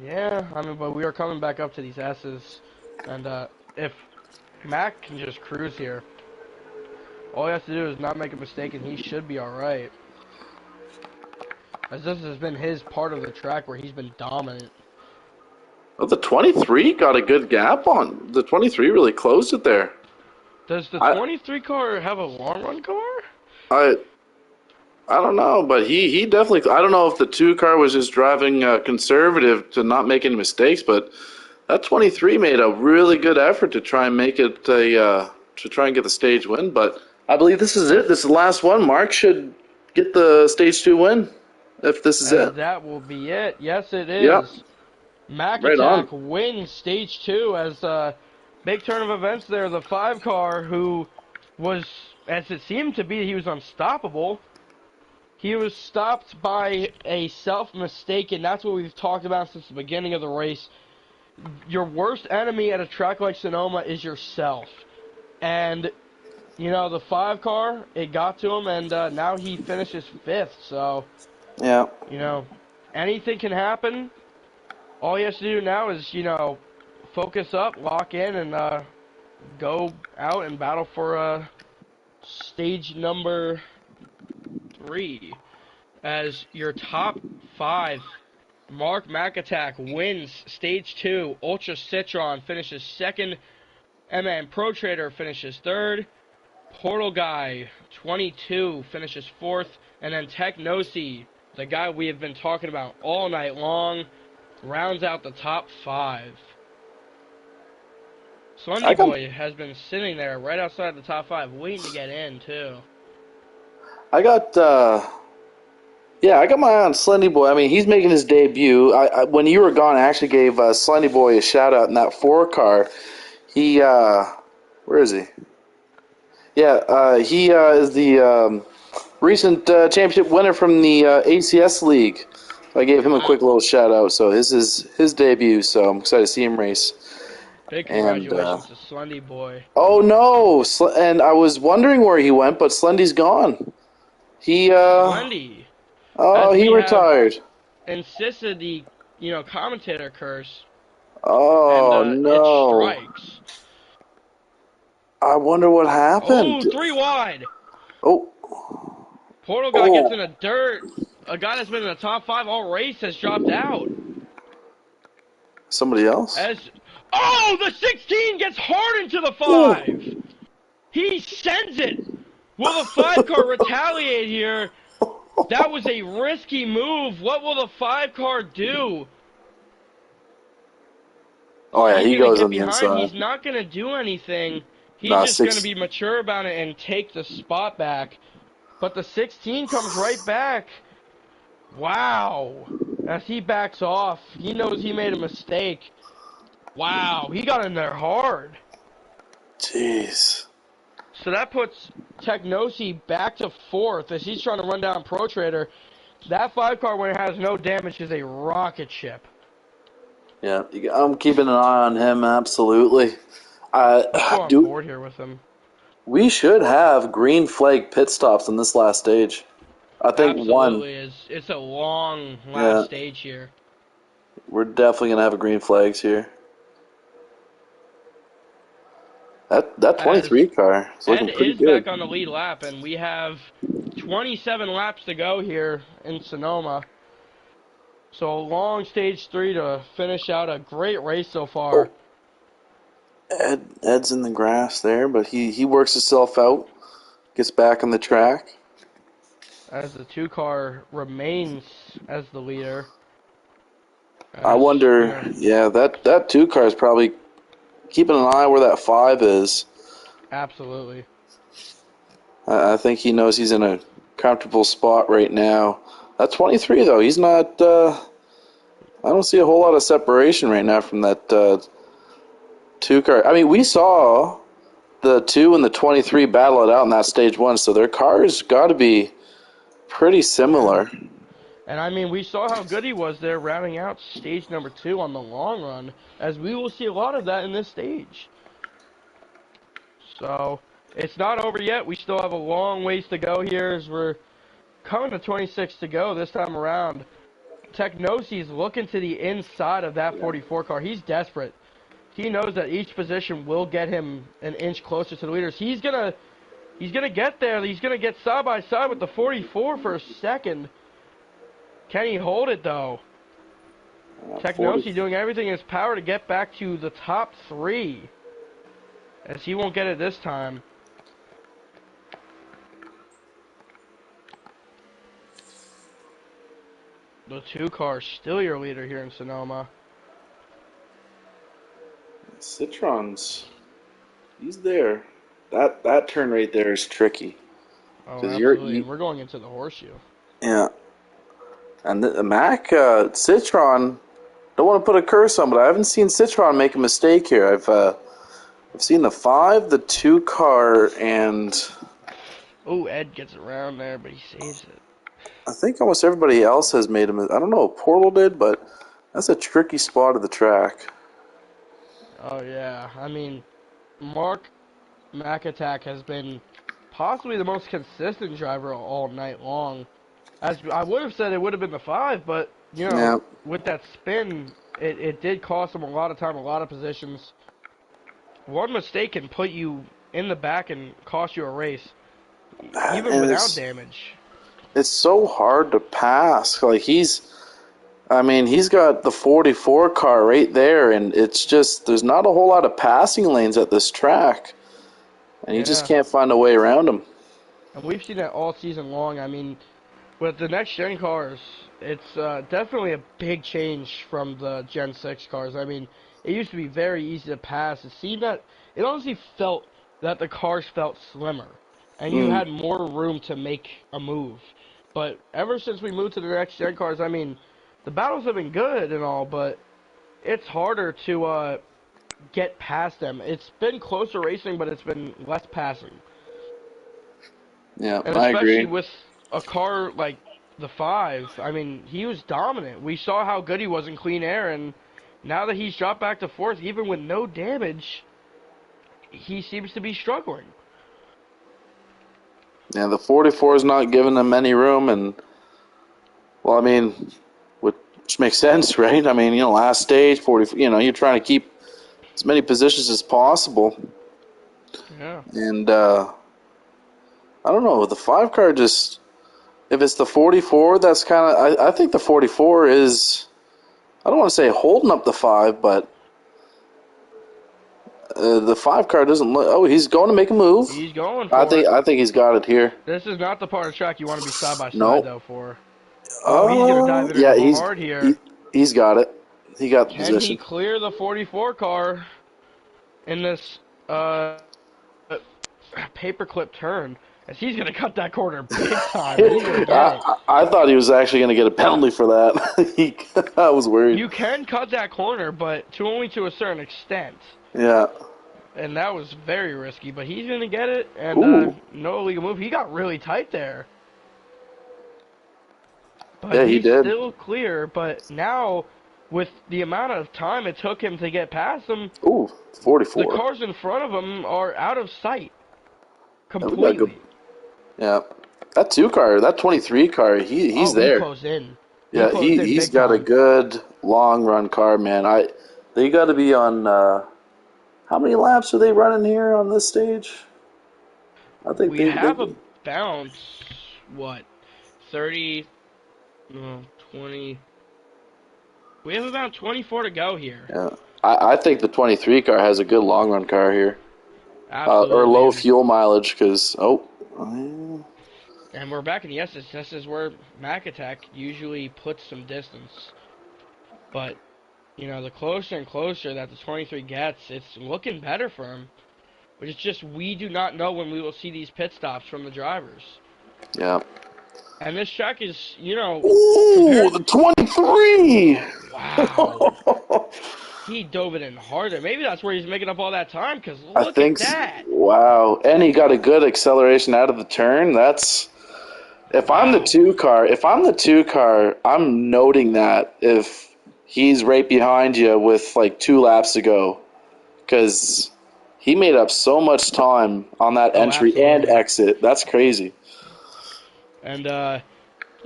S1: Yeah, I mean, but we are coming back up to these S's, and if Mac can just cruise here, all he has to do is not make a mistake, and he should be all right. As this has been his part of the track where he's been dominant.
S2: Oh, the 23 got a good gap on. The 23 really closed it there.
S1: Does the
S2: I
S1: 23 car have a long run car?
S2: I I don't know, but he definitely. I don't know if the two car was just driving conservative to not make any mistakes, but that 23 made a really good effort to try and make it a to try and get the stage win. But I believe this is it. This is the last one. Mark should get the stage 2 win if this is it.
S1: And that will be it. Yes, it
S2: Yep,
S1: is. Mac
S2: right on.
S1: Attack wins stage 2 as big turn of events there. The 5 car who was, as it seemed to be, he was unstoppable. He was stopped by a self-mistake, and that's what we've talked about since the beginning of the race. Your worst enemy at a track like Sonoma is yourself. And, the 5 car, it got to him, and now he finishes 5th. So,
S2: Yeah,
S1: you know, anything can happen. All he has to do now is, focus up, lock in, and go out and battle for stage number 3 as your top 5. Mark McAttack wins stage 2. Ultra Citron finishes 2nd. MN Pro Trader finishes 3rd. Portal Guy 22 finishes 4th. And then Technosi, the guy we have been talking about all night long, rounds out the top 5.
S2: I
S1: Slendy
S2: got
S1: Boy has been sitting there right outside the top 5, waiting to get in, too.
S2: I got yeah, I got my eye on Slendy Boy. I mean, he's making his debut. When you were gone, I actually gave Slendy Boy a shout out in that 4 car. He where is he? Yeah, he is the recent championship winner from the ACS League. I gave him a quick
S1: Wow.
S2: little shout out. So this is his debut. So I'm excited to see him race.
S1: Big
S2: And
S1: congratulations to Slendy Boy.
S2: oh no, and I was wondering where he went, but Slendy's gone. He
S1: Slendy,
S2: oh
S1: as
S2: he
S1: we have
S2: retired.
S1: insisted the, commentator curse, and
S2: Oh
S1: it
S2: no,
S1: strikes.
S2: I wonder what happened.
S1: Oh, 3 wide.
S2: Oh
S1: Portal guy gets in
S2: oh,
S1: the dirt. A guy that's been in the top 5 all race has dropped out.
S2: somebody else.
S1: As the 16 gets hard into the 5.
S2: Ooh.
S1: He sends it. Will the 5 car retaliate here? That was a risky move. What will the 5 car do?
S2: Oh yeah,
S1: He's
S2: he
S1: going to
S2: goes
S1: get
S2: on the
S1: behind.
S2: inside.
S1: He's not going to do anything. He's
S2: Nah,
S1: just going to
S2: six.
S1: be mature about it and take the spot back. But the 16 comes right back. Wow. As he backs off, he knows he made a mistake. Wow, he got in there hard.
S2: Jeez.
S1: So that puts Technosi back to 4th as he's trying to run down Pro Trader. That 5 car, when it has no damage, is a rocket ship.
S2: Yeah, I'm keeping an eye on him. Absolutely.
S1: Let's go on
S2: Do
S1: board here with him.
S2: we should have green flag pit stops on this last stage? I think one.
S1: Absolutely is. It's a long
S2: Yeah,
S1: last stage here.
S2: we're definitely gonna have a green flags here. That
S1: As
S2: 23 car is
S1: Ed
S2: looking pretty
S1: is
S2: good.
S1: back on the lead lap, and we have 27 laps to go here in Sonoma. So a long stage 3 to finish out a great race so far.
S2: Oh, Ed's in the grass there, but he works himself out, gets back on the track.
S1: as the 2 car remains as the leader.
S2: I
S1: As
S2: wonder,
S1: gonna
S2: yeah, that 2 car is probably keeping an eye where that 5 is.
S1: absolutely.
S2: I think he knows he's in a comfortable spot right now. That 23 though, he's not. I don't see a whole lot of separation right now from that 2 car. I mean, we saw the 2 and the 23 battle it out in that stage 1, so their cars got to be pretty
S1: Yeah.
S2: similar.
S1: And I mean, we saw how good he was there rounding out stage number 2 on the long run, as we will see a lot of that in this stage. So, it's not over yet. We still have a long ways to go here as we're coming to 26 to go this time around. Technosi's looking to the inside of that 44 car. He's desperate. He knows that each position will get him an inch closer to the leaders. He's gonna get there. He's gonna get side by side with the 44 for a second. Can he hold it though? Technosi doing everything in his power to get back to the top 3, as he won't get it this time. The 2 car still your leader here in Sonoma.
S2: Citron's, he's there. That turn right there is tricky
S1: Oh,
S2: because
S1: absolutely. And we're going into the horseshoe.
S2: yeah. And the Mac Citron, don't want to put a curse on, but I haven't seen Citron make a mistake here. I've seen the 5, the 2 car, and
S1: Oh, Ed gets around there, but he saves it.
S2: I think almost everybody else has made a. I don't know if Portal did, but that's a tricky spot of the track.
S1: Oh, yeah. I mean, Mark McAttack has been possibly the most consistent driver all night long. As I would have said, it would have been the 5, but, you know,
S2: Yeah,
S1: with that spin, it did cost him a lot of time, a lot of positions. One mistake can put you in the back and cost you a race, even
S2: and
S1: without damage.
S2: it's so hard to pass. Like I mean, he's got the 44 car right there, and it's just there's not a whole lot of passing lanes at this track, and you just
S1: Yeah,
S2: can't find a way around them.
S1: and we've seen that all season long. I mean, with the next gen cars, it's definitely a big change from the Gen 6 cars. I mean, it used to be very easy to pass. It honestly felt that the cars felt slimmer, and you
S2: Mm,
S1: had more room to make a move. But ever since we moved to the next gen cars, I mean, the battles have been good and all, but it's harder to get past them. It's been closer racing, but it's been less passing.
S2: yeah,
S1: And
S2: I
S1: especially
S2: agree.
S1: with a car like the 5, I mean, he was dominant. We saw how good he was in clean air, and now that he's dropped back to 4th, even with no damage, he seems to be struggling.
S2: Yeah, the 44 is not giving them any room, and well, I mean, which makes sense, right? I mean, last stage 40, you're trying to keep as many positions as possible,
S1: Yeah.
S2: and I don't know, the 5 car just if it's the 44, that's kind of I think the 44 is I don't want to say holding up the 5, but the 5 car doesn't look. Oh, he's going to make a move.
S1: He's going
S2: I
S1: for
S2: think
S1: it.
S2: I think he's got it here.
S1: This is not the part of the track you want to be side by side,
S2: Nope.
S1: though, for. Oh, he's going to dive in it
S2: Yeah,
S1: hard
S2: he,
S1: here.
S2: he's got it. He got the
S1: Can he
S2: position.
S1: clear the 44 car in this paperclip turn? As he's going to cut that corner big time, and he's going to get it.
S2: I thought he was actually going to get a penalty for that. I was worried.
S1: You can cut that corner, but only to a certain extent.
S2: Yeah.
S1: And that was very risky, but he's going to get it, and
S2: Ooh.
S1: no illegal move. He got really tight there. But
S2: Yeah, he
S1: he's
S2: did.
S1: still clear, but now, with the amount of time it took him to get past him,
S2: Ooh,
S1: the
S2: 44.
S1: cars in front of him are out of sight.
S2: Yeah, we got good.
S1: Completely.
S2: Yeah. That 2 car, that 23 car, he's
S1: Oh, he
S2: there.
S1: closed in. He
S2: Yeah,
S1: closed in
S2: he's
S1: big
S2: got a
S1: time.
S2: good long run car, man. They got to be on how many laps are they running here on this stage? I think
S1: We
S2: they
S1: have a bounce, what, 30, no, 20. We have about 24 to go here.
S2: yeah. I think the 23 car has a good long run car here. Or
S1: Absolutely.
S2: low
S1: And
S2: fuel mileage because
S1: And we're back in the S's. This is where Mac Attack usually puts some distance. But, the closer and closer that the 23 gets, it's looking better for him. But it's just we do not know when we will see these pit stops from the drivers.
S2: Yeah.
S1: And this track is,
S2: Ooh,
S1: compared...
S2: the 23!
S1: Wow. He dove it in harder. Maybe that's where he's making up all that time, because
S2: I
S1: look at
S2: think,
S1: that.
S2: wow. And he got a good acceleration out of the turn. That's, if I'm the
S1: Wow.
S2: two car, I'm noting that if he's right behind you with like 2 laps to go. Because he made up so much time on that
S1: Oh,
S2: entry and
S1: absolutely.
S2: exit. That's crazy.
S1: And the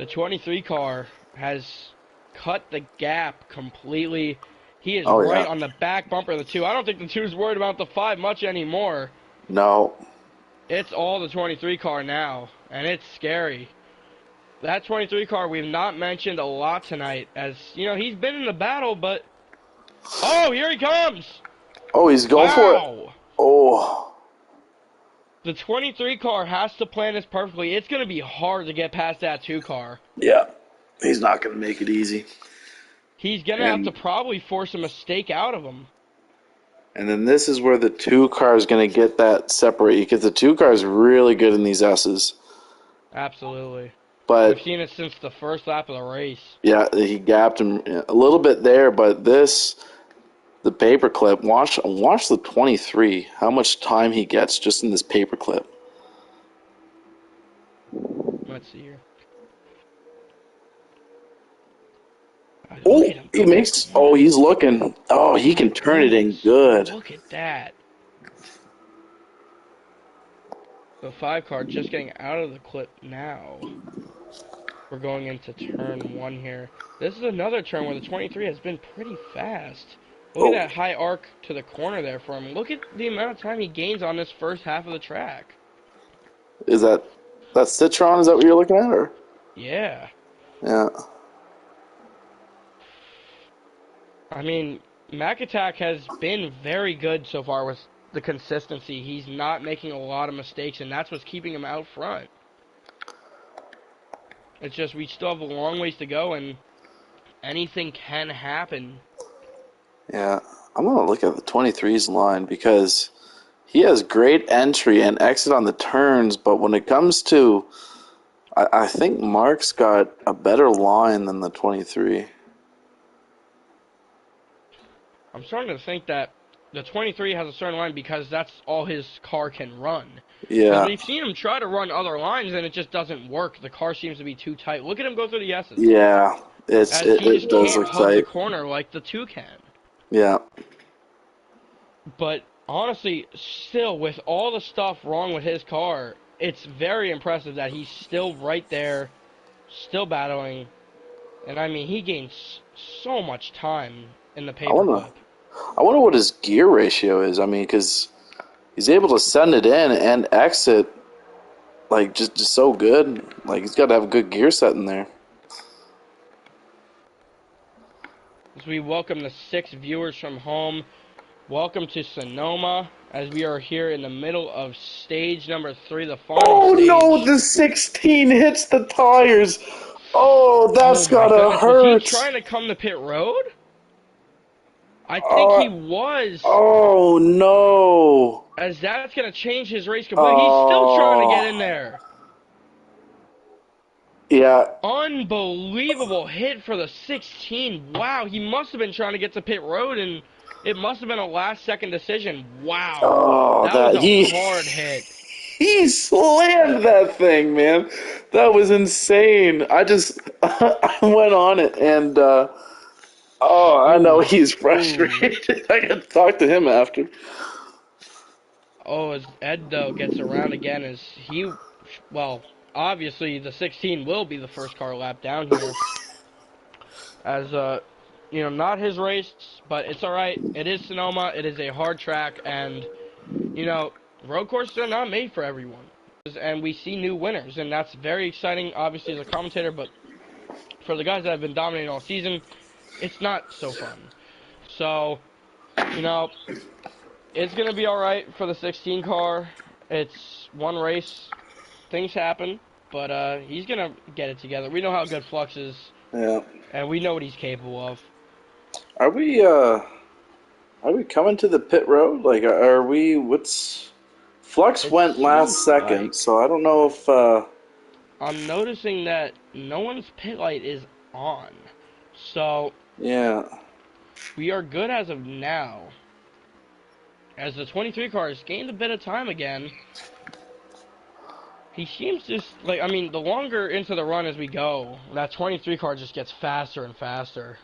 S1: 23 car has cut the gap completely. He is
S2: Oh,
S1: right
S2: yeah.
S1: on the back bumper of the 2. I don't think the 2 is worried about the 5 much anymore.
S2: No.
S1: It's all the 23 car now, and it's scary. That 23 car we've not mentioned a lot tonight, as, he's been in the battle, but... Oh, here he comes!
S2: Oh, he's going for it.
S1: Wow!
S2: Oh.
S1: The 23 car has to plan this perfectly. It's going to be hard to get past that 2 car.
S2: Yeah. He's not going to make it easy.
S1: He's going to have to
S2: And
S1: probably force a mistake out of him.
S2: and then this is where the 2 car is going to get that separate, because the 2 car is really good in these S's.
S1: Absolutely. We've
S2: But
S1: seen it since the first lap of the race.
S2: yeah, he gapped him a little bit there. But the paperclip. Watch the 23. How much time he gets just in this paperclip.
S1: Let's see here. Look
S2: Oh,
S1: at him
S2: he
S1: come
S2: makes. Oh,
S1: across.
S2: he's looking. Oh,
S1: Oh
S2: he
S1: my
S2: can turn it in
S1: goodness.
S2: good.
S1: Look at that. The 5 car just getting out of the clip now. We're going into turn 1 here. This is another turn where the 23 has been pretty fast. Look at
S2: Oh,
S1: that high arc to the corner there for him. Look at the amount of time he gains on this first half of the track.
S2: is that Citron? Is that what you're looking at, or?
S1: Yeah.
S2: Yeah.
S1: I mean, Mac Attack has been very good so far with the consistency. He's not making a lot of mistakes, and that's what's keeping him out front. It's just we still have a long ways to go, and anything can happen.
S2: Yeah. I'm gonna look at the 23's line because he has great entry and exit on the turns, but when it comes to, I think Mark's got a better line than the 23.
S1: I'm starting to think that the 23 has a certain line because that's all his car can run. Because
S2: Yeah,
S1: we've seen him try to run other lines, and it just doesn't work. The car seems to be too tight. Look at him go through the S's.
S2: yeah,
S1: As
S2: it,
S1: he
S2: it
S1: just
S2: does
S1: can't
S2: look
S1: hug the
S2: tight.
S1: corner like the 2 can.
S2: Yeah,
S1: But honestly, still, with all the stuff wrong with his car, it's very impressive that he's still right there, still battling. And I mean, he gains so much time in the
S2: I wanna,
S1: paperclip.
S2: I wonder what his gear ratio is. I mean, because he's able to send it in and exit like just so good. Like he's got to have a good gear set in there.
S1: As we welcome the 6 viewers from home, welcome to Sonoma, as we are here in the middle of stage number 3, the final
S2: Oh no,
S1: stage.
S2: the 16 hits the tires. Oh,
S1: Oh
S2: that's
S1: my
S2: gotta
S1: goodness, was he
S2: hurt.
S1: trying to come to pit road? I think
S2: Uh,
S1: he was.
S2: oh no.
S1: As that's going to change his race completely. He's still trying to get in
S2: Oh,
S1: there.
S2: yeah.
S1: Unbelievable hit for the 16. Wow, he must have been trying to get to pit road, and it must have been a last-second decision. Wow,
S2: Oh,
S1: that was
S2: that
S1: a
S2: he
S1: hard hit.
S2: he slammed that thing, man. That was insane. I just I went on it and oh, I know
S1: Ooh,
S2: he's
S1: ooh.
S2: frustrated. I got to talk to him after.
S1: Oh, as Ed, though, gets around again, as he, well, obviously the 16 will be the first car lap down here. As, not his race, but it's alright. It is Sonoma. It is a hard track, and road courses are not made for everyone. And we see new winners, and that's very exciting, obviously, as a commentator, but for the guys that have been dominating all season, it's not so fun. So, you know, it's going to be alright for the 16 car. It's one race. Things happen. but he's gonna get it together. We know how good Flux is,
S2: Yeah.
S1: and we know what he's capable of.
S2: Are we coming to the pit road? Like, are we? What's Flux
S1: It
S2: went last
S1: seems
S2: second,
S1: like
S2: so I don't know if.
S1: I'm noticing that no one's pit light is on, so
S2: Yeah.
S1: we are good as of now. As the 23 car has gained a bit of time again, he seems just like, I mean, the longer into the run as we go, that 23 car just gets faster and faster.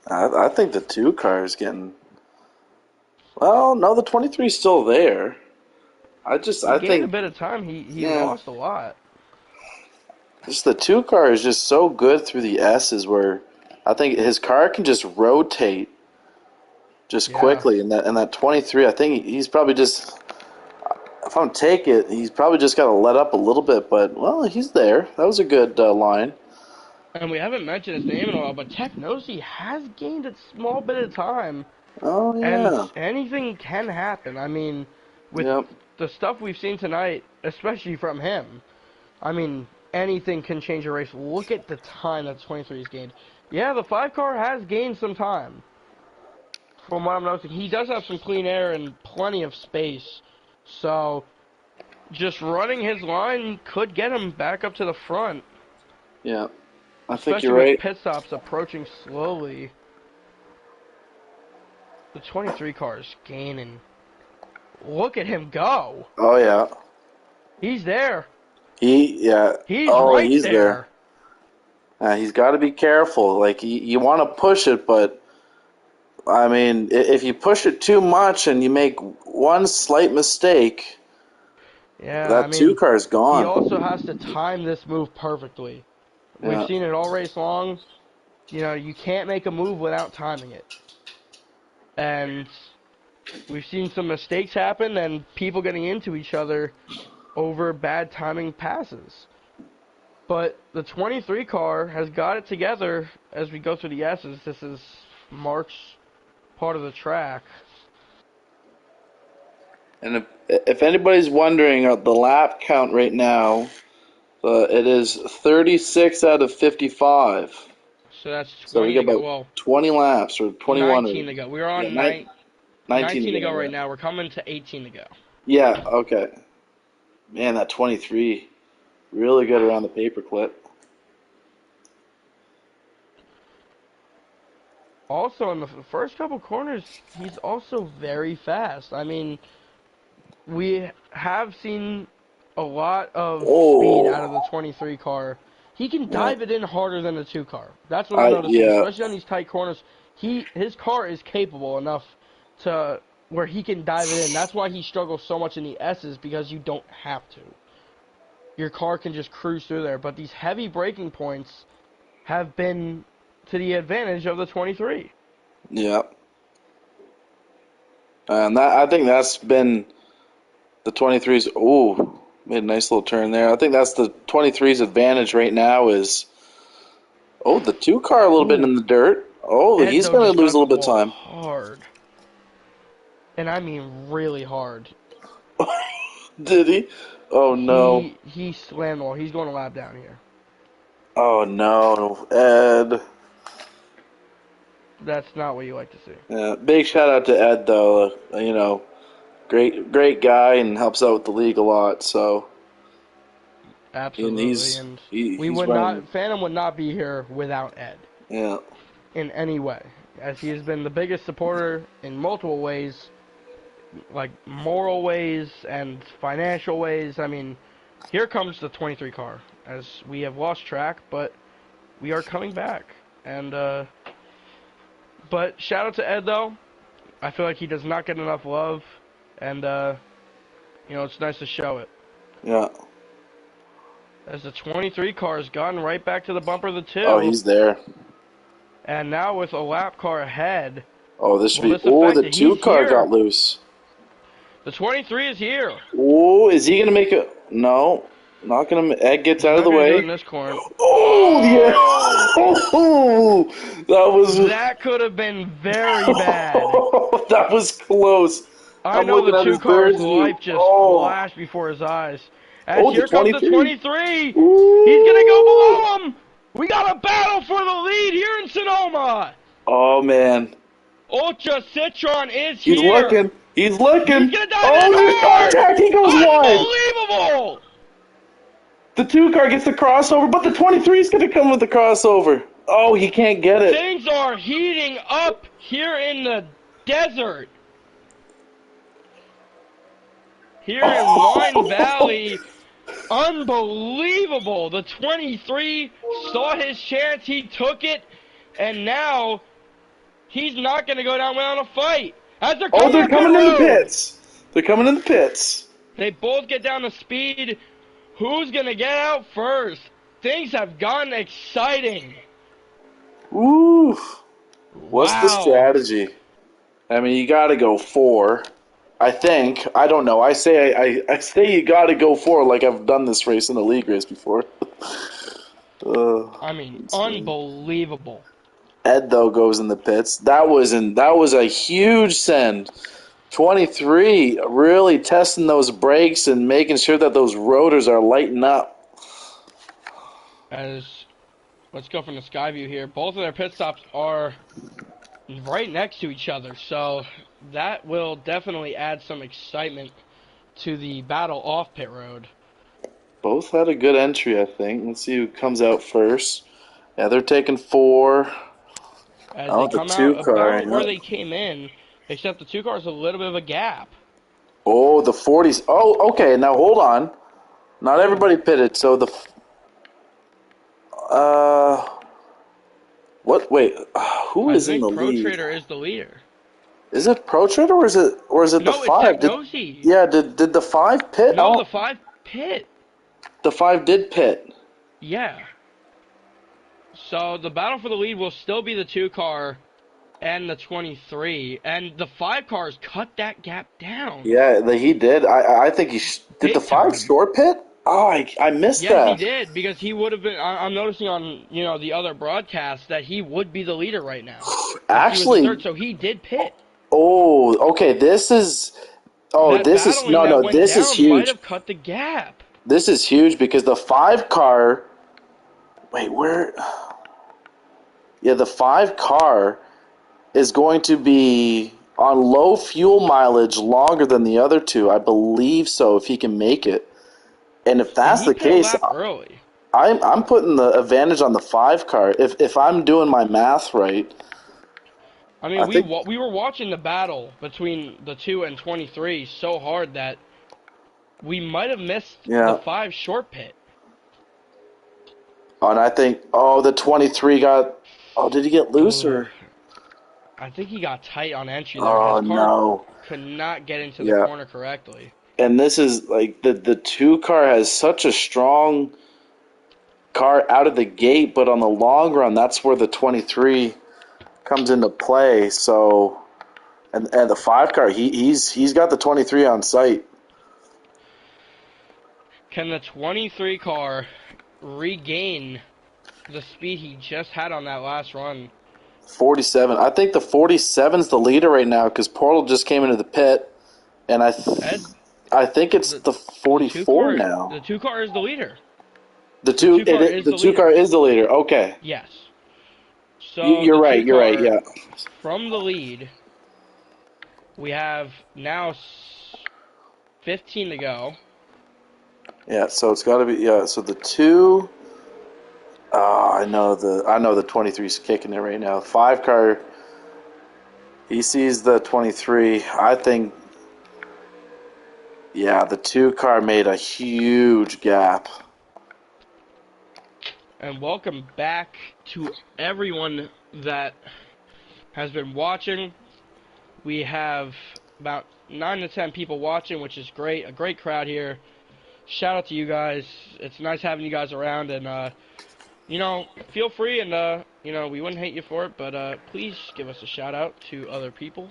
S2: I think the 2 car is getting. Well, no, the 23 is still there.
S1: He
S2: I
S1: gained a
S2: think,
S1: bit of time. He
S2: yeah,
S1: lost a lot.
S2: just the 2 car is just so good through the S's where I think his car can just rotate just
S1: Yeah.
S2: quickly, and that 23, I think he's probably just. If I'm take it, he's probably just got to let up a little bit, but well, he's there. That was a good line.
S1: And we haven't mentioned his name in a while, but Technosi has gained a small bit of time,
S2: Oh
S1: and
S2: yeah,
S1: anything can happen. I mean, with
S2: yep,
S1: the stuff we've seen tonight, especially from him, I mean, anything can change a race. Look at the time that 23 has gained. Yeah, the 5 car has gained some time. From what I'm noticing, he does have some clean air and plenty of space. So, just running his line could get him back up to the front,
S2: yeah. I think
S1: especially
S2: you're
S1: with
S2: right.
S1: pit stops approaching slowly. The 23 car is gaining. Look at him go.
S2: Oh yeah,
S1: He's there.
S2: yeah.
S1: He's
S2: Oh,
S1: right
S2: he's there.
S1: there.
S2: He's got to be careful. Like you want to push it, but I mean, if you push it too much and you make one slight mistake,
S1: Yeah, I
S2: that two
S1: mean,
S2: car is
S1: he also
S2: gone.
S1: has to time this move perfectly. We've
S2: Yeah,
S1: seen it all race long. You know, you can't make a move without timing it. And we've seen some mistakes happen and people getting into each other over bad timing passes. But the 23 car has got it together as we go through the S's. This is Mark's part of the track.
S2: and if anybody's wondering, the lap count right now, it is 36 out of 55.
S1: So that's
S2: So we
S1: 20
S2: got
S1: to go.
S2: about
S1: Well,
S2: 20 laps or 21 or
S1: 19 to go. We're
S2: yeah,
S1: on
S2: 19 to
S1: 19 to go
S2: go.
S1: right
S2: Yeah.
S1: now. We're coming to 18 to go.
S2: Yeah. Okay. Man, that 23 really good around the paperclip.
S1: Also, in the first couple corners, he's also very fast. I mean, we have seen a lot of speed out of the
S2: Oh.
S1: 23 car. He can
S2: Yeah.
S1: dive it in harder than the 2 car. That's what I'm noticing,
S2: Yeah.
S1: especially on these tight corners. His car is capable enough to where he can dive it in. That's why he struggles so much in the S's because you don't have to. Your car can just cruise through there. But these heavy braking points have been to the advantage of the 23.
S2: Yeah. And I think that's been the 23's. Ooh, made a nice little turn there. I think that's the 23's advantage right now is. Oh, the 2 car a little bit
S1: Ooh,
S2: in the dirt. Oh,
S1: Ed
S2: he's
S1: though
S2: going
S1: just
S2: to lose
S1: got
S2: a
S1: in the
S2: little bit of
S1: wall
S2: time.
S1: hard. And I mean really hard.
S2: Did he? Oh no.
S1: He slammed the wall. He's going to lap down here.
S2: Oh no, Ed.
S1: That's not what you like to see.
S2: Yeah, big shout out to Ed though. Great guy and helps out with the league a lot. So and
S1: Absolutely. And we
S2: he's
S1: would
S2: running.
S1: not, Phantom would not be here without Ed
S2: Yeah,
S1: in any way, as he has been the biggest supporter in multiple ways, like moral ways and financial ways. I mean, here comes the 23 car, as we have lost track, but we are coming back. And, but shout out to Ed though. I feel like he does not get enough love, and, it's nice to show it.
S2: yeah.
S1: As the 23 car has gone right back to the bumper of the
S2: Oh,
S1: 2,
S2: he's there.
S1: and now with a lap car ahead,
S2: Oh, this should
S1: will
S2: be.
S1: this
S2: Oh,
S1: affect
S2: the
S1: it?
S2: two
S1: He's
S2: car
S1: here.
S2: got loose.
S1: The 23 is here.
S2: Oh, is he gonna make a? No, not gonna. Ed gets
S1: He's
S2: out of
S1: not
S2: the
S1: going to do it
S2: way.
S1: in this corner.
S2: Oh yeah.
S1: Oh!
S2: Oh, that was.
S1: That could have been very bad.
S2: That was close.
S1: I
S2: I'm
S1: know the
S2: looking at
S1: 2
S2: his
S1: car's
S2: bird's view.
S1: life just
S2: Oh,
S1: flashed before his eyes. As
S2: Oh, the
S1: here comes the
S2: 23.
S1: 23. He's gonna go
S2: Ooh.
S1: below him. We got a battle for the lead here in Sonoma.
S2: Oh, man.
S1: Ultra Citron is
S2: He's
S1: here.
S2: looking. He's
S1: He's
S2: looking.
S1: gonna dive in
S2: Oh, there's
S1: hard.
S2: contact. He goes wide.
S1: Unbelievable.
S2: The 2 car gets the crossover, but the 23 is going to come with the crossover. Oh, he can't get it.
S1: Things are heating up here in the desert. Here in Wine Valley. Unbelievable. The 23 saw his chance. He took it. And now he's not going to go down without a fight. As they're
S2: Oh,
S1: coming
S2: they're
S1: up pit
S2: coming in the
S1: road.
S2: pits. They're coming in the pits.
S1: They both get down to speed. Who's going to get out first? Things have gotten exciting.
S2: Ooh. What's the
S1: Wow.
S2: strategy? I mean, you got to go 4. I think. I don't know. I say you got to go 4 like I've done this race in a league race before.
S1: I mean,
S2: Insane.
S1: unbelievable.
S2: Ed though goes in the pits. That was a huge send. 23 really testing those brakes and making sure that those rotors are lighting up.
S1: Let's go from the sky view here. Both of their pit stops are right next to each other, so that will definitely add some excitement to the battle off pit road.
S2: Both had a good entry, I think. Let's see who comes out first. Yeah, they're taking 4.
S1: As
S2: Oh,
S1: they
S2: the
S1: come
S2: 2
S1: out
S2: car.
S1: about where
S2: Yeah.
S1: they came in, except the 2 cars a little bit of a gap.
S2: Oh, the 40s. Oh, okay. Now hold on. Not
S1: Oh,
S2: everybody pitted. So uh, what? Wait, who
S1: I
S2: is in
S1: think
S2: the
S1: Pro
S2: lead?
S1: Trader is the leader.
S2: Is it Pro Trader or is it the
S1: No, it's
S2: 5?
S1: Technosi.
S2: Did the 5 pit?
S1: No, the
S2: Oh,
S1: 5 pit.
S2: the 5 did pit.
S1: Yeah. So the battle for the lead will still be the 2 car and the 23, and the 5 cars cut that gap down
S2: Yeah, he did. I think did the
S1: big
S2: 5
S1: time.
S2: short pit? Oh, I missed
S1: Yes, he
S2: that.
S1: did, because he would have been. I'm noticing on the other broadcasts that he would be the leader right now if he was in
S2: Actually,
S1: third. So he did pit.
S2: oh, okay. This is. Oh,
S1: That
S2: this is
S1: battling
S2: no,
S1: that
S2: no.
S1: went
S2: This is
S1: down might
S2: huge.
S1: have cut the gap.
S2: This is huge because the 5 car. Wait, where? Yeah, the 5 car is going to be on low fuel mileage longer than the other 2. I believe so, if he can make it. And if
S1: And
S2: that's
S1: he
S2: the
S1: pit a
S2: case,
S1: lap early.
S2: I'm putting the advantage on the 5 car. If I'm doing my math right,
S1: I
S2: I
S1: mean,
S2: think
S1: we were watching the battle between the 2 and 23 so hard that we might have missed the
S2: yeah.
S1: 5 short pit.
S2: Oh, and I think the 23 got. Oh, did he get loose
S1: Oh,
S2: or?
S1: I think he got tight on entry there. His
S2: Oh
S1: car
S2: no.
S1: could not get into the
S2: Yeah.
S1: corner correctly.
S2: And this is like the 2 car has such a strong car out of the gate, but on the long run, that's where the 23 comes into play. So, and the 5 car, he's got the 23 on site.
S1: Can the 23 car regain the speed he just had on that last run?
S2: 47. I think the 47's the leader right now because Portal just came into the pit, and
S1: Ed,
S2: I think it's
S1: the
S2: the
S1: the two
S2: 44
S1: car the
S2: now.
S1: two car is the leader.
S2: The
S1: The
S2: two
S1: two car is
S2: the
S1: the
S2: 2
S1: leader.
S2: car is the leader. Okay,
S1: Yes. So
S2: you're
S1: the
S2: right.
S1: two
S2: You're right.
S1: car
S2: Yeah.
S1: from the lead, we have now 15 to go.
S2: Yeah. So it's got to be So the 2. I know the 23's kicking it right now. 5 car. He sees the 23. I think. Yeah, the 2 car made a huge gap.
S1: And welcome back to everyone that has been watching. We have about 9 to 10 people watching, which is great. A great crowd here. Shout out to you guys. It's nice having you guys around, and feel free, and we wouldn't hate you for it, but please give us a shout out to other people.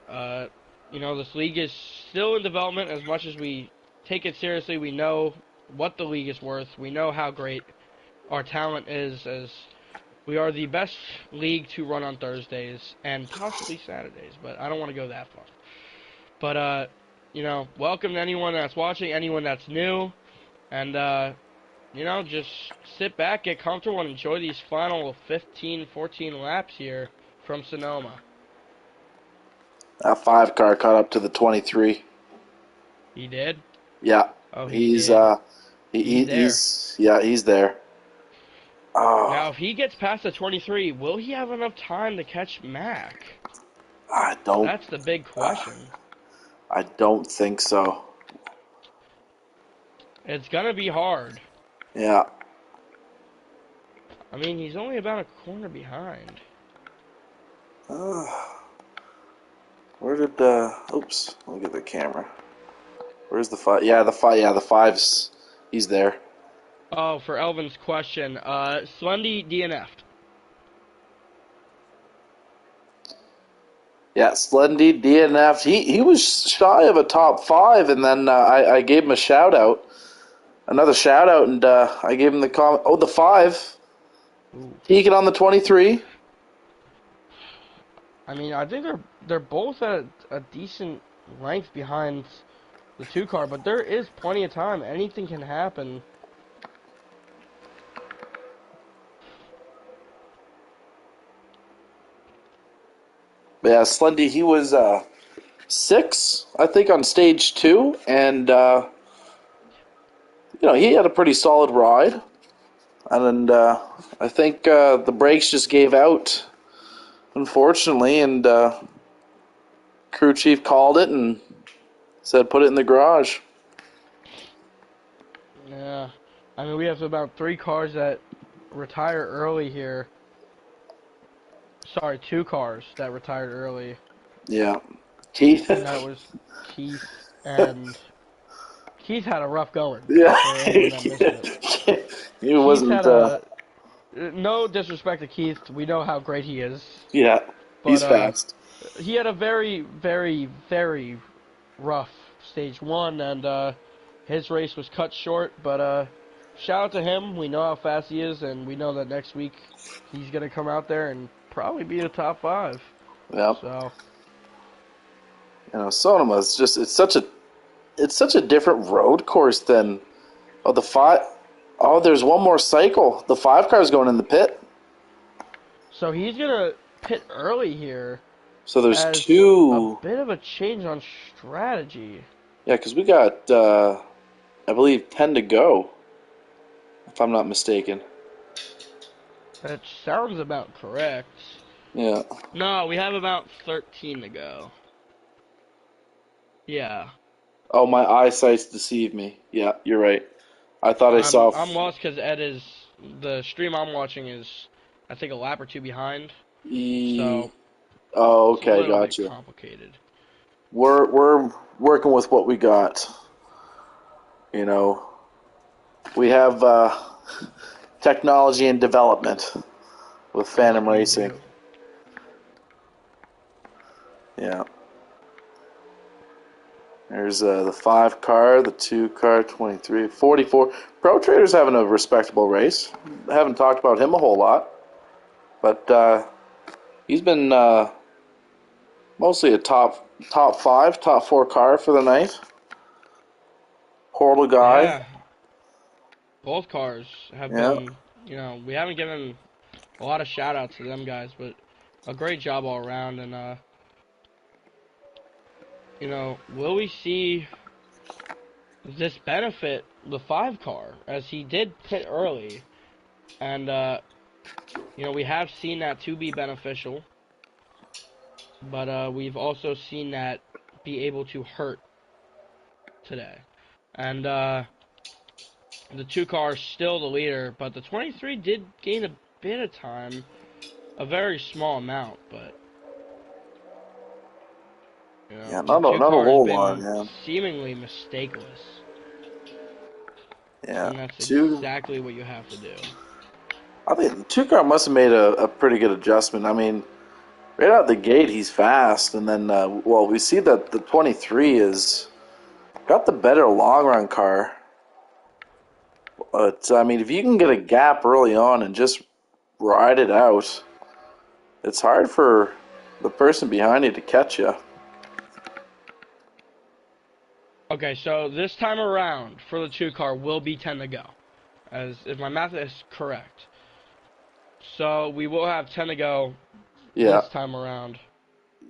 S1: Uh, this league is still in development. As much as we take it seriously, we know what the league is worth. We know how great our talent is, as we are the best league to run on Thursdays and possibly Saturdays, but I don't want to go that far. But welcome to anyone that's watching, anyone that's new, and just sit back, get comfortable, and enjoy these final 15, 14 laps here from Sonoma.
S2: That 5 car caught up to the 23.
S1: He did?
S2: Yeah,
S1: Oh, he
S2: he's
S1: did. There.
S2: he's there.
S1: Now,
S2: Oh,
S1: if he gets past the 23, will he have enough time to catch Mac?
S2: I don't
S1: That's the big question.
S2: I don't think so.
S1: It's gonna be hard.
S2: Yeah.
S1: I mean, he's only about a corner behind.
S2: Where did oops, look at the camera. Where's the 5? Yeah, the 5's he's there.
S1: Oh, for Elvin's question, Slendy DNF'd.
S2: Yeah, Slendy DNF. He was shy of a top 5, and then I gave him a shout out, another shout out, and I gave him the comment. Oh, the 5.
S1: Ooh.
S2: He get on the 23.
S1: I mean, I think they're both at a decent length behind the 2 car, but there is plenty of time. Anything can happen.
S2: But yeah, Slendy, he was 6, I think, on stage 2, and he had a pretty solid ride, and I think the brakes just gave out, unfortunately, and crew chief called it and said put it in the garage.
S1: Yeah. I mean, we have about 3 cars that retire early here. Sorry, 2 cars that retired early.
S2: Yeah, Keith.
S1: And that was Keith and Keith had a rough going
S2: Yeah,
S1: for anyone that missed it.
S2: he
S1: Keith
S2: wasn't.
S1: had a no disrespect to Keith, we know how great he is,
S2: Yeah,
S1: but
S2: he's fast.
S1: he had a very, very, very rough stage 1, and his race was cut short. But shout out to him. We know how fast he is, and we know that next week he's gonna come out there and probably be a top 5.
S2: Yeah,
S1: So
S2: Sonoma is just it's such a different road course than the 5. Oh, there's one more cycle. The 5 car's going in the pit.
S1: he's gonna pit early here
S2: So there's
S1: as a
S2: 2.
S1: bit of a change on strategy.
S2: Yeah, because we got I believe 10 to go, if I'm not mistaken.
S1: That sounds about correct.
S2: Yeah.
S1: No, we have about 13 to go. Yeah.
S2: Oh, my eyesight's deceived me. Yeah, you're right. I thought I saw.
S1: I'm lost because Ed is the stream I'm watching is I think a lap or 2 behind, so
S2: Oh,
S1: it's a
S2: okay,
S1: little bit
S2: gotcha.
S1: complicated.
S2: We're working with what we got. You know, we have technology and development with
S1: Yes,
S2: Phantom
S1: we
S2: Racing.
S1: do.
S2: Yeah. There's the 5 car, the 2 car, 23, 44. Pro Trader's having a respectable race. I haven't talked about him a whole lot, but he's been mostly a top 5, top 4 car for the night. Portal guy.
S1: Yeah, both cars have
S2: Yeah.
S1: been, we haven't given a lot of shout outs to them guys, but a great job all around. And, will we see this benefit the 5 car as he did pit early? And, we have seen that to be beneficial, but we've also seen that be able to hurt today. And, the 2 car is still the leader, but the 23 did gain a bit of time, a very small amount, but
S2: Yeah,
S1: the two
S2: not a
S1: car has
S2: whole lot,
S1: been
S2: yeah.
S1: seemingly mistakeless,
S2: Yeah.
S1: and that's
S2: 2
S1: exactly what you have to do.
S2: I think the 2 car must have made a pretty good adjustment. I mean, right out the gate he's fast, and then we see that the 23 is got the better long run car. But I mean, if you can get a gap early on and just ride it out, it's hard for the person behind you to catch you.
S1: Okay, so this time around for the 2 car will be 10 to go, as if my math is correct. So we will have 10 to go
S2: Yeah,
S1: this time around.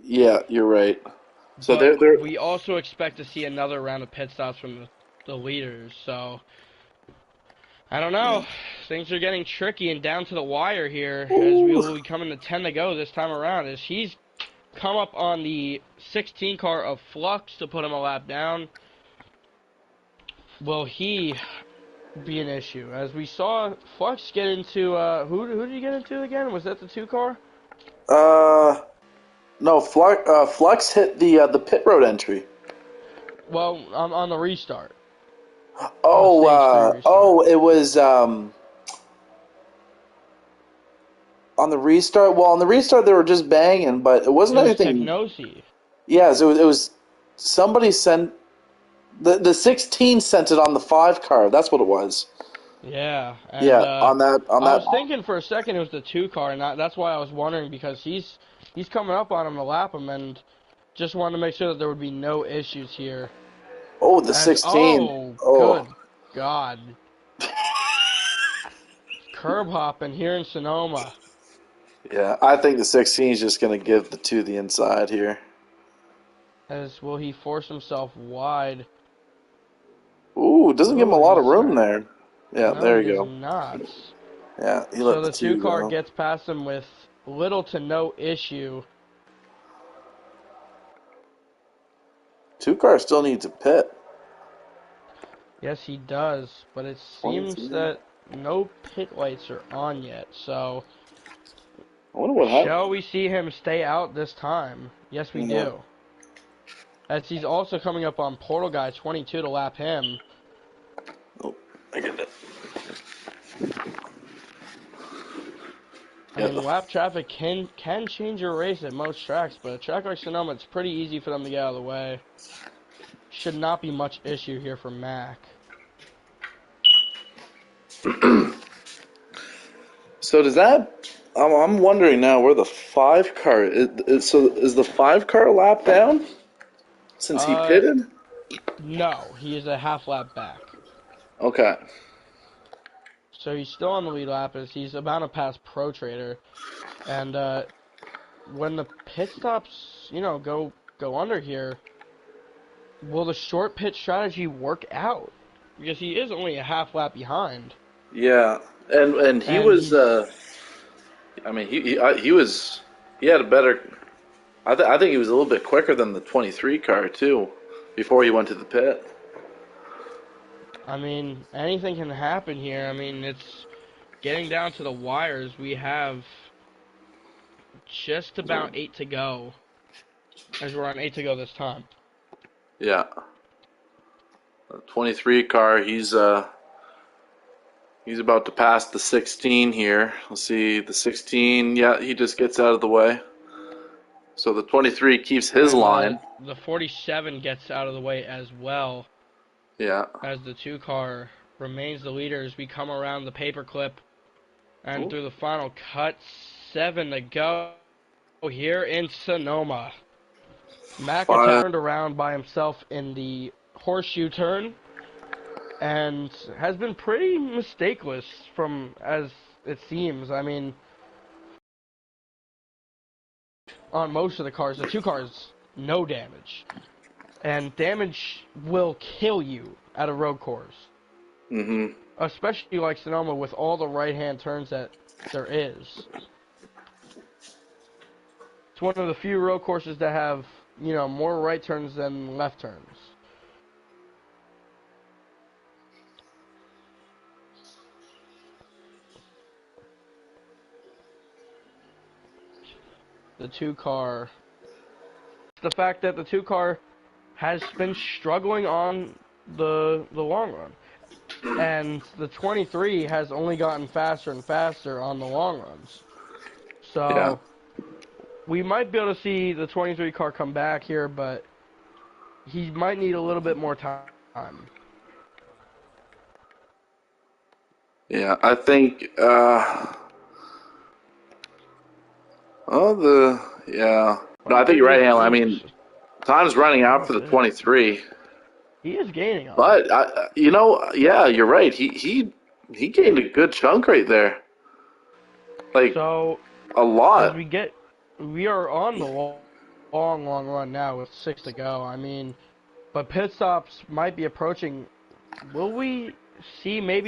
S2: yeah, you're right. So
S1: But
S2: they're
S1: we also expect to see another round of pit stops from the leaders. So I don't
S2: yeah.
S1: know. Things are getting tricky and down to the wire here as we
S2: Ooh.
S1: will be coming to 10 to go this time around. As he's come up on the 16 car of Flux to put him a lap down. Will he be an issue? As we saw Flux get into, who did he get into again? Was that the 2 car?
S2: Uh, no, Flux hit the pit road entry.
S1: Well, on the restart. On the
S2: Oh,
S1: stage 3 restart.
S2: it was on the restart. Well, on the restart they were just banging, but it
S1: It
S2: wasn't
S1: was
S2: anything.
S1: Technosi.
S2: Yes, it was somebody sent the 16 sent it on the 5 car. That's what it was.
S1: Yeah, and
S2: Yeah, on
S1: I
S2: that.
S1: was thinking for a second it was the 2 car, and that's why I was wondering because he's coming up on him to lap him, and just wanted to make sure that there would be no issues here.
S2: Oh, the
S1: As
S2: 16.
S1: good
S2: Oh,
S1: God, curb hopping here in Sonoma.
S2: yeah. I think the 16 is just gonna give the 2 the inside here.
S1: As will he force himself wide?
S2: Ooh, doesn't give him a
S1: Oh,
S2: lot of
S1: he's
S2: room
S1: not.
S2: there. Yeah,
S1: No,
S2: there
S1: he
S2: you
S1: does
S2: go.
S1: not.
S2: Yeah, he let
S1: So
S2: the
S1: the 2
S2: 2
S1: car
S2: go.
S1: gets past him with little to no issue.
S2: 2 car still needs a pit.
S1: Yes, he does, but it seems
S2: 23.
S1: that no pit lights are on yet. So,
S2: I wonder what happened.
S1: shall we see him stay out this time? Yes, we
S2: Yeah.
S1: do. As he's also coming up on Portal Guy 22 to lap him.
S2: Oh, I get it.
S1: I
S2: Yeah.
S1: mean, lap traffic can change your race at most tracks, but a track like Sonoma, it's pretty easy for them to get out of the way. Should not be much issue here for Mac.
S2: So does that? I'm wondering now where the 5 car so is the 5 car lap down since he
S1: Uh,
S2: pitted?
S1: no, he is a half lap back.
S2: Okay.
S1: So he's still on the lead lap as he's about to pass Pro Trader. And when the pit stops, go under here, will the short pit strategy work out? Because he is only a half lap behind,
S2: Yeah. And he
S1: and
S2: was
S1: he's.
S2: I mean he was he had a better I think he was a little bit quicker than the 23 car too before he went to the pit.
S1: I mean, anything can happen here. I mean, it's getting down to the wires. We have just about 8 to go, as we're on 8 to go this time.
S2: Yeah. The 23 car, he's about to pass the 16 here. Let's see, the 16, yeah, he just gets out of the way. So the 23 keeps his
S1: And
S2: line.
S1: the 47 gets out of the way as well,
S2: Yeah.
S1: as the 2 car remains the leader as we come around the paperclip and
S2: Ooh.
S1: through the final cut. 7 to go here in Sonoma. Mac
S2: Fine.
S1: turned around by himself in the horseshoe turn and has been pretty mistakeless from as it seems. I mean, on most of the cars, the 2 cars, no damage. And damage will kill you at a road course.
S2: Mm-hmm.
S1: Especially like Sonoma with all the right-hand turns that there is. It's one of the few road courses that have, more right turns than left turns. The 2 car. The fact that the 2 car has been struggling on the long run. And the 23 has only gotten faster and faster on the long runs.
S2: Yeah.
S1: So we might be able to see the 23 car come back here, but he might need a little bit more time.
S2: Yeah. I think oh the yeah. No,
S1: What
S2: I
S1: did
S2: think
S1: they
S2: you're right,
S1: just
S2: Alan. I
S1: do?
S2: mean, time's running out
S1: Oh,
S2: for the
S1: did it?
S2: 23.
S1: He is gaining on him.
S2: But yeah, you're right. He gained a good chunk right there, like
S1: So
S2: a
S1: as
S2: lot.
S1: we are on the long run now with 6 to go. I mean, but pit stops might be approaching. Will we see maybe